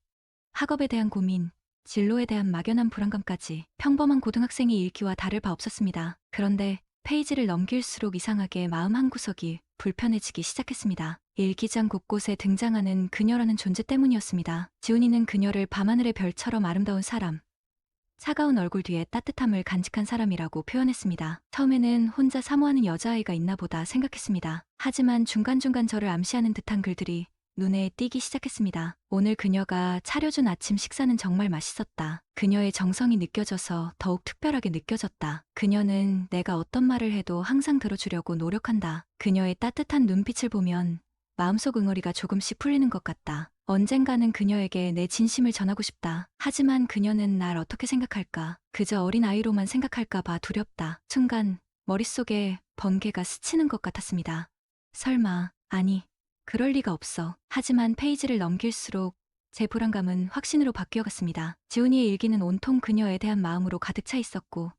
학업에 대한 고민, 진로에 대한 막연한 불안감까지 평범한 고등학생의 일기와 다를 바 없었습니다. 그런데 페이지를 넘길수록 이상하게 마음 한구석이 불편해지기 시작했습니다. 일기장 곳곳에 등장하는 그녀라는 존재 때문이었습니다. 지훈이는 그녀를 밤하늘의 별처럼 아름다운 사람, 차가운 얼굴 뒤에 따뜻함을 간직한 사람이라고 표현했습니다. 처음에는 혼자 사모하는 여자아이가 있나 보다 생각했습니다. 하지만 중간중간 저를 암시하는 듯한 글들이 눈에 띄기 시작했습니다. 오늘 그녀가 차려준 아침 식사는 정말 맛있었다. 그녀의 정성이 느껴져서 더욱 특별하게 느껴졌다. 그녀는 내가 어떤 말을 해도 항상 들어주려고 노력한다. 그녀의 따뜻한 눈빛을 보면 마음속 응어리가 조금씩 풀리는 것 같다. 언젠가는 그녀에게 내 진심을 전하고 싶다. 하지만 그녀는 날 어떻게 생각할까? 그저 어린 아이로만 생각할까 봐 두렵다. 순간 머릿속에 번개가 스치는 것 같았습니다. 설마, 아니, 그럴 리가 없어. 하지만 페이지를 넘길수록 제 불안감은 확신으로 바뀌어갔습니다. 지훈이의 일기는 온통 그녀에 대한 마음으로 가득 차 있었고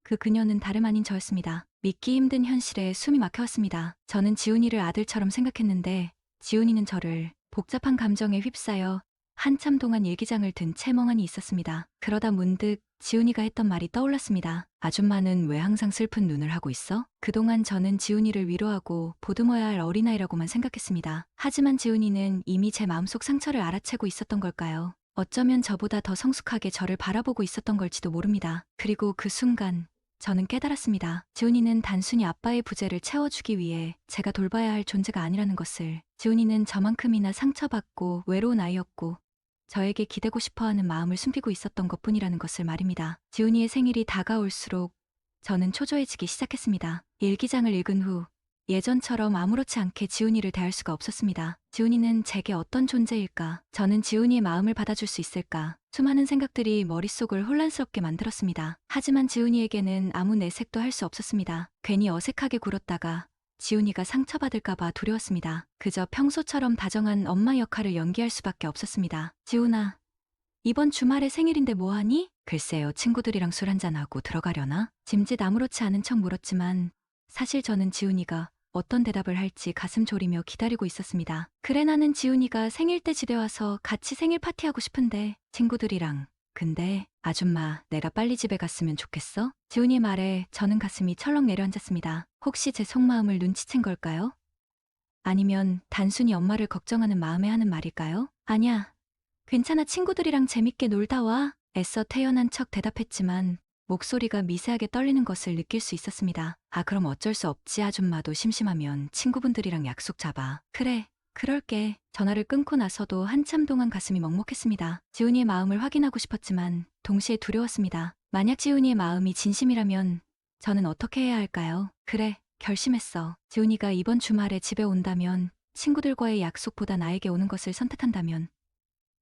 그 그녀는 다름 아닌 저였습니다. 믿기 힘든 현실에 숨이 막혀왔습니다. 저는 지훈이를 아들처럼 생각했는데 지훈이는 저를 복잡한 감정에 휩싸여 한참 동안 일기장을 든 채 멍하니 있었습니다. 그러다 문득 지훈이가 했던 말이 떠올랐습니다. 아줌마는 왜 항상 슬픈 눈을 하고 있어? 그동안 저는 지훈이를 위로하고 보듬어야 할 어린아이라고만 생각했습니다. 하지만 지훈이는 이미 제 마음속 상처를 알아채고 있었던 걸까요? 어쩌면 저보다 더 성숙하게 저를 바라보고 있었던 걸지도 모릅니다. 그리고 그 순간 저는 깨달았습니다. 지훈이는 단순히 아빠의 부재를 채워주기 위해 제가 돌봐야 할 존재가 아니라는 것을. 지훈이는 저만큼이나 상처받고 외로운 아이였고 저에게 기대고 싶어하는 마음을 숨기고 있었던 것뿐이라는 것을 말입니다. 지훈이의 생일이 다가올수록 저는 초조해지기 시작했습니다. 일기장을 읽은 후 예전처럼 아무렇지 않게 지훈이를 대할 수가 없었습니다. 지훈이는 제게 어떤 존재일까? 저는 지훈이의 마음을 받아줄 수 있을까? 수많은 생각들이 머릿속을 혼란스럽게 만들었습니다. 하지만 지훈이에게는 아무 내색도 할 수 없었습니다. 괜히 어색하게 굴었다가 지훈이가 상처받을까봐 두려웠습니다. 그저 평소처럼 다정한 엄마 역할을 연기할 수밖에 없었습니다. 지훈아, 이번 주말에 생일인데 뭐하니? 글쎄요, 친구들이랑 술 한잔하고 들어가려나? 짐짓 아무렇지 않은 척 물었지만 사실 저는 지훈이가 어떤 대답을 할지 가슴 졸이며 기다리고 있었습니다. 그래, 나는 지훈이가 생일 때 집에 와서 같이 생일 파티하고 싶은데 친구들이랑. 근데 아줌마, 내가 빨리 집에 갔으면 좋겠어? 지훈이의 말에 저는 가슴이 철렁 내려앉았습니다. 혹시 제 속마음을 눈치챈 걸까요? 아니면 단순히 엄마를 걱정하는 마음에 하는 말일까요? 아냐, 괜찮아, 친구들이랑 재밌게 놀다 와. 애써 태연한 척 대답했지만 목소리가 미세하게 떨리는 것을 느낄 수 있었습니다. 아, 그럼 어쩔 수 없지. 아줌마도 심심하면 친구분들이랑 약속 잡아. 그래, 그럴게. 전화를 끊고 나서도 한참 동안 가슴이 먹먹했습니다. 지훈이의 마음을 확인하고 싶었지만 동시에 두려웠습니다. 만약 지훈이의 마음이 진심이라면 저는 어떻게 해야 할까요? 그래, 결심했어. 지훈이가 이번 주말에 집에 온다면, 친구들과의 약속보다 나에게 오는 것을 선택한다면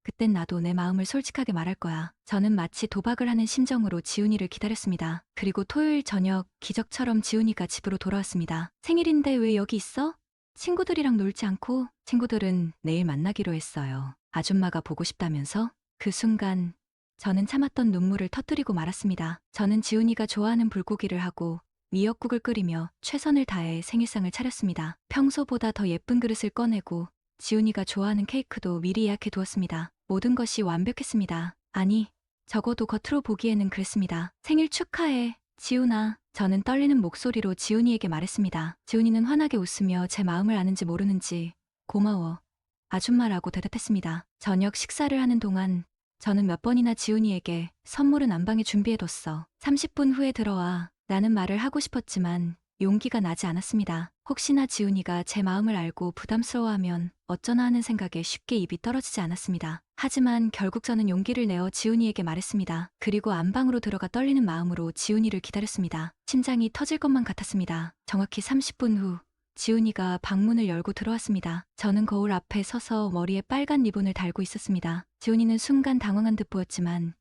그땐 나도 내 마음을 솔직하게 말할 거야. 저는 마치 도박을 하는 심정으로 지훈이를 기다렸습니다. 그리고 토요일 저녁 기적처럼 지훈이가 집으로 돌아왔습니다. 생일인데 왜 여기 있어? 친구들이랑 놀지 않고? 친구들은 내일 만나기로 했어요. 아줌마가 보고 싶다면서? 그 순간 저는 참았던 눈물을 터뜨리고 말았습니다. 저는 지훈이가 좋아하는 불고기를 하고 미역국을 끓이며 최선을 다해 생일상을 차렸습니다. 평소보다 더 예쁜 그릇을 꺼내고 지훈이가 좋아하는 케이크도 미리 예약해 두었습니다. 모든 것이 완벽했습니다. 아니, 적어도 겉으로 보기에는 그랬습니다. 생일 축하해, 지훈아. 저는 떨리는 목소리로 지훈이에게 말했습니다. 지훈이는 환하게 웃으며 제 마음을 아는지 모르는지 고마워, 아줌마라고 대답했습니다. 저녁 식사를 하는 동안 저는 몇 번이나 지훈이에게 선물은 안방에 준비해뒀어. 30분 후에 들어와. 라는 말을 하고 싶었지만 용기가 나지 않았습니다. 혹시나 지훈이가 제 마음을 알고 부담스러워하면 어쩌나 하는 생각에 쉽게 입이 떨어지지 않았습니다. 하지만 결국 저는 용기를 내어 지훈이에게 말했습니다. 그리고 안방으로 들어가 떨리는 마음으로 지훈이를 기다렸습니다. 심장이 터질 것만 같았습니다. 정확히 30분 후 지훈이가 방문을 열고 들어왔습니다. 저는 거울 앞에 서서 머리에 빨간 리본을 달고 있었습니다. 지훈이는 순간 당황한 듯 보였지만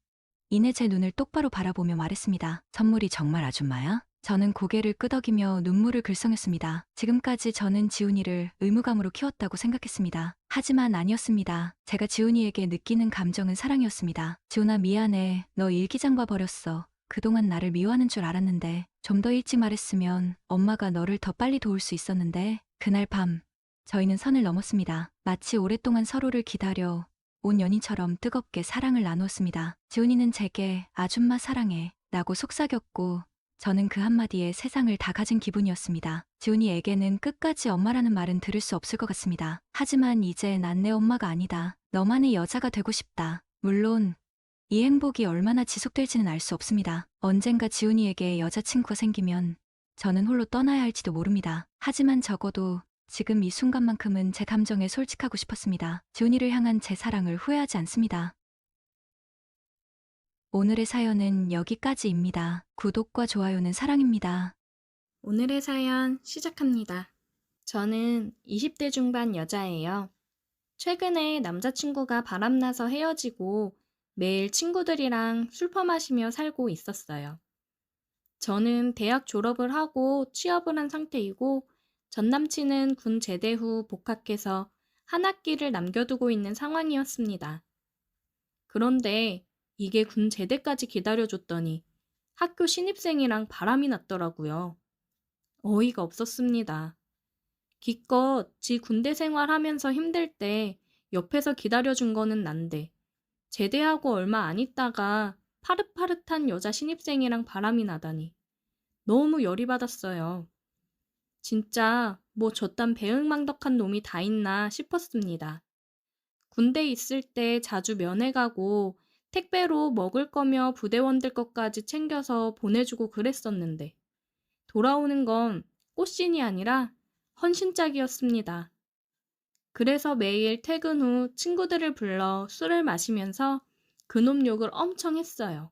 이내 제 눈을 똑바로 바라보며 말했습니다. 선물이 정말 아줌마야? 저는 고개를 끄덕이며 눈물을 글썽였습니다. 지금까지 저는 지훈이를 의무감으로 키웠다고 생각했습니다. 하지만 아니었습니다. 제가 지훈이에게 느끼는 감정은 사랑이었습니다. 지훈아 미안해. 너 일기장 봐버렸어. 그동안 나를 미워하는 줄 알았는데 좀 더 일찍 말했으면 엄마가 너를 더 빨리 도울 수 있었는데 그날 밤 저희는 선을 넘었습니다. 마치 오랫동안 서로를 기다려 온 연인처럼 뜨겁게 사랑을 나누었습니다. 지훈이는 제게 아줌마 사랑해 라고 속삭였고 저는 그 한마디에 세상을 다 가진 기분이었습니다. 지훈이에게는 끝까지 엄마라는 말은 들을 수 없을 것 같습니다. 하지만 이제 난 내 엄마가 아니다. 너만의 여자가 되고 싶다. 물론 이 행복이 얼마나 지속될지는 알 수 없습니다. 언젠가 지훈이에게 여자친구가 생기면 저는 홀로 떠나야 할지도 모릅니다. 하지만 적어도 지금 이 순간만큼은 제 감정에 솔직하고 싶었습니다. 지훈이를 향한 제 사랑을 후회하지 않습니다. 오늘의 사연은 여기까지입니다. 구독과 좋아요는 사랑입니다. 오늘의 사연 시작합니다. 저는 20대 중반 여자예요. 최근에 남자친구가 바람나서 헤어지고 매일 친구들이랑 술 퍼마시며 살고 있었어요. 저는 대학 졸업을 하고 취업을 한 상태이고 전 남친은 군 제대 후 복학해서 한 학기를 남겨두고 있는 상황이었습니다. 그런데 이게 군 제대까지 기다려줬더니 학교 신입생이랑 바람이 났더라고요. 어이가 없었습니다. 기껏 지 군대 생활하면서 힘들 때 옆에서 기다려준 거는 난데 제대하고 얼마 안 있다가 파릇파릇한 여자 신입생이랑 바람이 나다니 너무 열이 받았어요. 진짜 뭐 저딴 배은망덕한 놈이 다 있나 싶었습니다. 군대 있을 때 자주 면회 가고 택배로 먹을 거며 부대원들 것까지 챙겨서 보내주고 그랬었는데 돌아오는 건 꽃신이 아니라 헌신짝이었습니다. 그래서 매일 퇴근 후 친구들을 불러 술을 마시면서 그놈 욕을 엄청 했어요.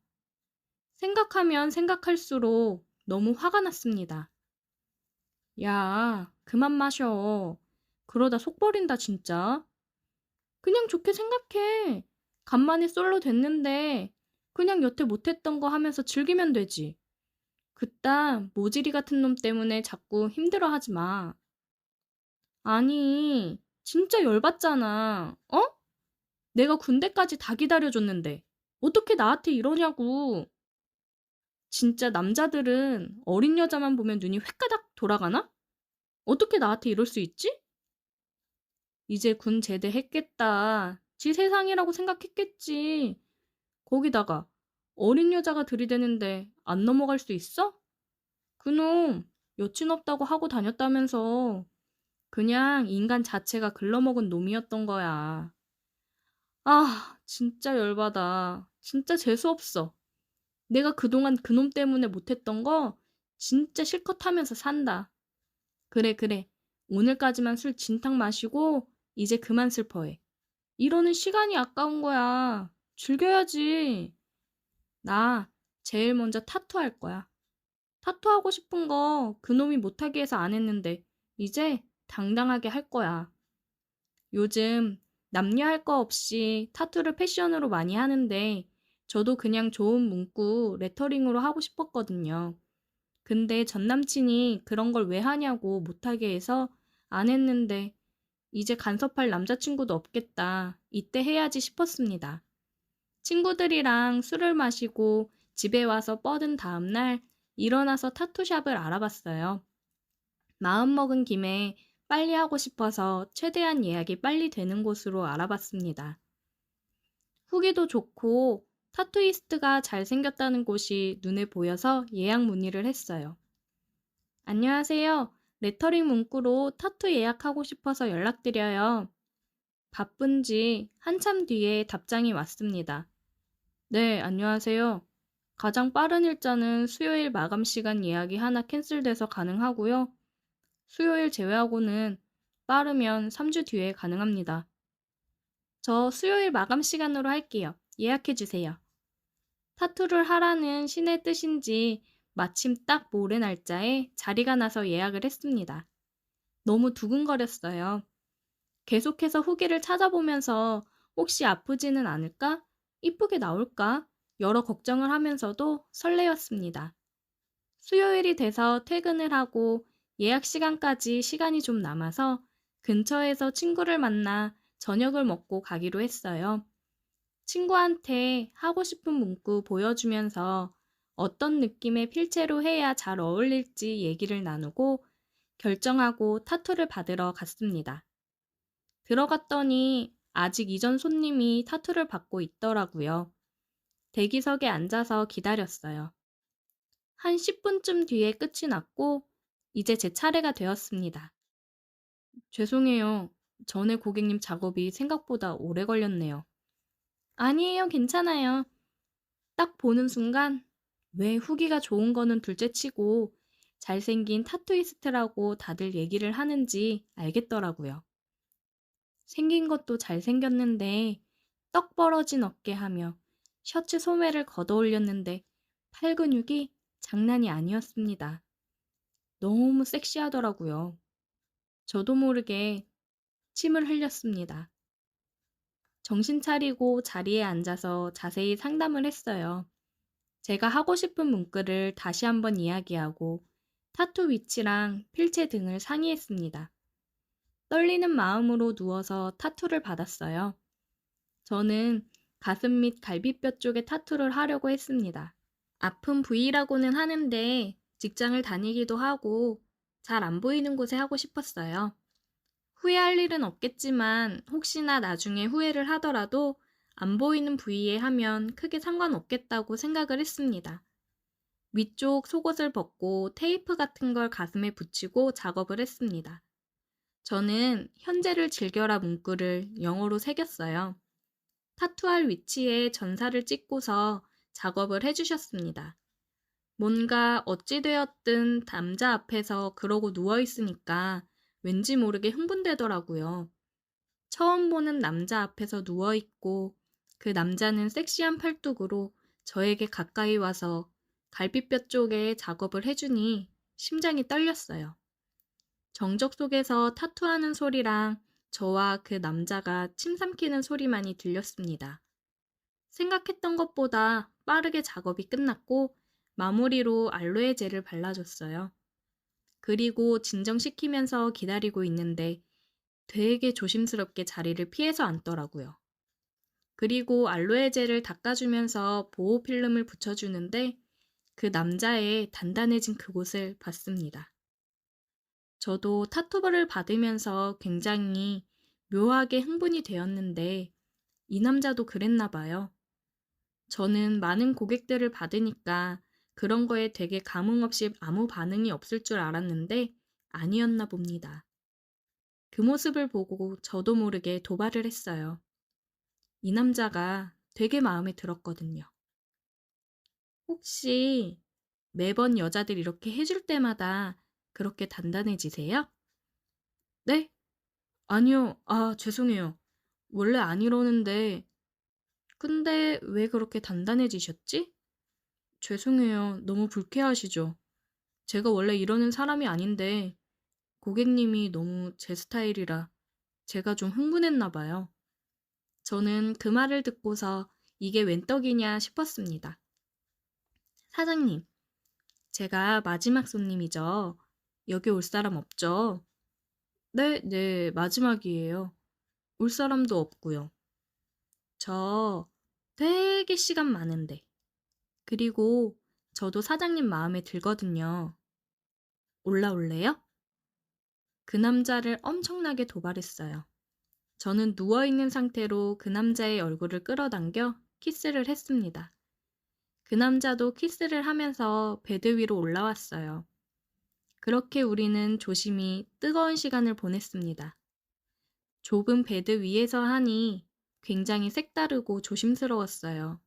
생각하면 생각할수록 너무 화가 났습니다. 야, 그만 마셔. 그러다 속 버린다 진짜. 그냥 좋게 생각해. 간만에 솔로 됐는데 그냥 여태 못했던 거 하면서 즐기면 되지. 그딴 모지리 같은 놈 때문에 자꾸 힘들어하지 마. 아니, 진짜 열받잖아. 어? 내가 군대까지 다 기다려줬는데 어떻게 나한테 이러냐고. 진짜 남자들은 어린 여자만 보면 눈이 횟가닥 돌아가나? 어떻게 나한테 이럴 수 있지? 이제 군 제대했겠다. 지 세상이라고 생각했겠지. 거기다가 어린 여자가 들이대는데 안 넘어갈 수 있어? 그놈 여친 없다고 하고 다녔다면서 그냥 인간 자체가 글러먹은 놈이었던 거야. 아, 진짜 열받아. 진짜 재수없어. 내가 그동안 그놈 때문에 못했던 거 진짜 실컷 하면서 산다. 그래, 그래. 오늘까지만 술 진탕 마시고 이제 그만 슬퍼해. 이러는 시간이 아까운 거야. 즐겨야지. 나 제일 먼저 타투할 거야. 타투하고 싶은 거 그놈이 못하게 해서 안 했는데 이제 당당하게 할 거야. 요즘 남녀 할 거 없이 타투를 패션으로 많이 하는데 저도 그냥 좋은 문구 레터링으로 하고 싶었거든요. 근데 전 남친이 그런 걸 왜 하냐고 못하게 해서 안 했는데 이제 간섭할 남자친구도 없겠다. 이때 해야지 싶었습니다. 친구들이랑 술을 마시고 집에 와서 뻗은 다음날 일어나서 타투샵을 알아봤어요. 마음먹은 김에 빨리 하고 싶어서 최대한 예약이 빨리 되는 곳으로 알아봤습니다. 후기도 좋고 타투이스트가 잘생겼다는 곳이 눈에 보여서 예약 문의를 했어요. 안녕하세요. 레터링 문구로 타투 예약하고 싶어서 연락드려요. 바쁜지 한참 뒤에 답장이 왔습니다. 네, 안녕하세요. 가장 빠른 일자는 수요일 마감 시간 예약이 하나 캔슬돼서 가능하고요. 수요일 제외하고는 빠르면 3주 뒤에 가능합니다. 저 수요일 마감 시간으로 할게요. 예약해 주세요. 타투를 하라는 신의 뜻인지 마침 딱 모레 날짜에 자리가 나서 예약을 했습니다. 너무 두근거렸어요. 계속해서 후기를 찾아보면서 혹시 아프지는 않을까? 이쁘게 나올까? 여러 걱정을 하면서도 설레었습니다. 수요일이 돼서 퇴근을 하고 예약 시간까지 시간이 좀 남아서 근처에서 친구를 만나 저녁을 먹고 가기로 했어요. 친구한테 하고 싶은 문구 보여주면서 어떤 느낌의 필체로 해야 잘 어울릴지 얘기를 나누고 결정하고 타투를 받으러 갔습니다. 들어갔더니 아직 이전 손님이 타투를 받고 있더라고요. 대기석에 앉아서 기다렸어요. 한 10분쯤 뒤에 끝이 났고 이제 제 차례가 되었습니다. 죄송해요. 전에 고객님 작업이 생각보다 오래 걸렸네요. 아니에요, 괜찮아요. 딱 보는 순간 왜 후기가 좋은 거는 둘째치고 잘생긴 타투이스트라고 다들 얘기를 하는지 알겠더라고요. 생긴 것도 잘생겼는데 떡 벌어진 어깨 하며 셔츠 소매를 걷어 올렸는데 팔 근육이 장난이 아니었습니다. 너무 섹시하더라고요. 저도 모르게 침을 흘렸습니다. 정신 차리고 자리에 앉아서 자세히 상담을 했어요. 제가 하고 싶은 문구를 다시 한번 이야기하고 타투 위치랑 필체 등을 상의했습니다. 떨리는 마음으로 누워서 타투를 받았어요. 저는 가슴 및 갈비뼈 쪽에 타투를 하려고 했습니다. 아픈 부위라고는 하는데 직장을 다니기도 하고 잘 안 보이는 곳에 하고 싶었어요. 후회할 일은 없겠지만 혹시나 나중에 후회를 하더라도 안 보이는 부위에 하면 크게 상관없겠다고 생각을 했습니다. 위쪽 속옷을 벗고 테이프 같은 걸 가슴에 붙이고 작업을 했습니다. 저는 현재를 즐겨라 문구를 영어로 새겼어요. 타투할 위치에 전사를 찍고서 작업을 해주셨습니다. 뭔가 어찌되었든 남자 앞에서 그러고 누워있으니까 왠지 모르게 흥분되더라고요. 처음 보는 남자 앞에서 누워있고 그 남자는 섹시한 팔뚝으로 저에게 가까이 와서 갈비뼈 쪽에 작업을 해주니 심장이 떨렸어요. 정적 속에서 타투하는 소리랑 저와 그 남자가 침 삼키는 소리만이 들렸습니다. 생각했던 것보다 빠르게 작업이 끝났고 마무리로 알로에 젤을 발라줬어요. 그리고 진정시키면서 기다리고 있는데 되게 조심스럽게 자리를 피해서 앉더라고요. 그리고 알로에 젤을 닦아주면서 보호 필름을 붙여주는데 그 남자의 단단해진 그곳을 봤습니다. 저도 타투를 받으면서 굉장히 묘하게 흥분이 되었는데 이 남자도 그랬나 봐요. 저는 많은 고객들을 받으니까 그런 거에 되게 감흥 없이 아무 반응이 없을 줄 알았는데 아니었나 봅니다. 그 모습을 보고 저도 모르게 도발을 했어요. 이 남자가 되게 마음에 들었거든요. 혹시 매번 여자들 이렇게 해줄 때마다 그렇게 단단해지세요? 네? 아니요. 아, 죄송해요. 원래 안 이러는데, 근데 왜 그렇게 단단해지셨지? 죄송해요. 너무 불쾌하시죠? 제가 원래 이러는 사람이 아닌데, 고객님이 너무 제 스타일이라 제가 좀 흥분했나 봐요. 저는 그 말을 듣고서 이게 웬 떡이냐 싶었습니다. 사장님, 제가 마지막 손님이죠. 여기 올 사람 없죠? 네, 마지막이에요. 올 사람도 없고요. 저 되게 시간 많은데. 그리고 저도 사장님 마음에 들거든요. 올라올래요? 그 남자를 엄청나게 도발했어요. 저는 누워있는 상태로 그 남자의 얼굴을 끌어당겨 키스를 했습니다. 그 남자도 키스를 하면서 베드 위로 올라왔어요. 그렇게 우리는 조심히 뜨거운 시간을 보냈습니다. 좁은 베드 위에서 하니 굉장히 색다르고 조심스러웠어요.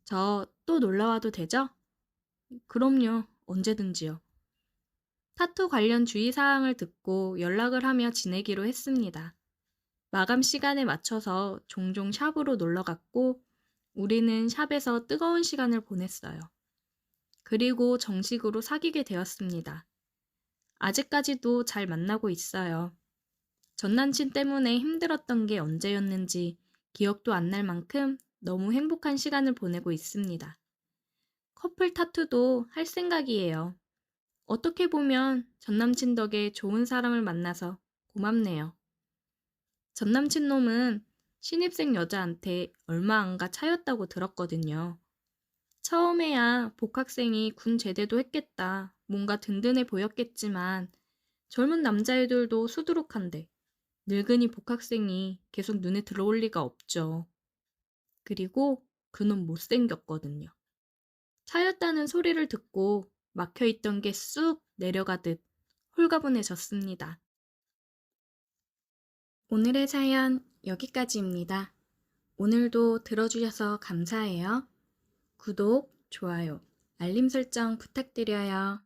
저 또 놀러 와도 되죠? 그럼요, 언제든지요. 타투 관련 주의사항을 듣고 연락을 하며 지내기로 했습니다. 마감 시간에 맞춰서 종종 샵으로 놀러 갔고, 우리는 샵에서 뜨거운 시간을 보냈어요. 그리고 정식으로 사귀게 되었습니다. 아직까지도 잘 만나고 있어요. 전 남친 때문에 힘들었던 게 언제였는지 기억도 안 날 만큼 너무 행복한 시간을 보내고 있습니다. 커플 타투도 할 생각이에요. 어떻게 보면 전 남친 덕에 좋은 사람을 만나서 고맙네요. 전 남친 놈은 신입생 여자한테 얼마 안 가 차였다고 들었거든요. 처음에야 복학생이 군 제대도 했겠다, 뭔가 든든해 보였겠지만 젊은 남자애들도 수두룩한데 늙은이 복학생이 계속 눈에 들어올 리가 없죠. 그리고 그놈 못생겼거든요. 차였다는 소리를 듣고 막혀있던 게 쑥 내려가듯 홀가분해졌습니다. 오늘의 사연 여기까지입니다. 오늘도 들어주셔서 감사해요. 구독, 좋아요, 알림 설정 부탁드려요.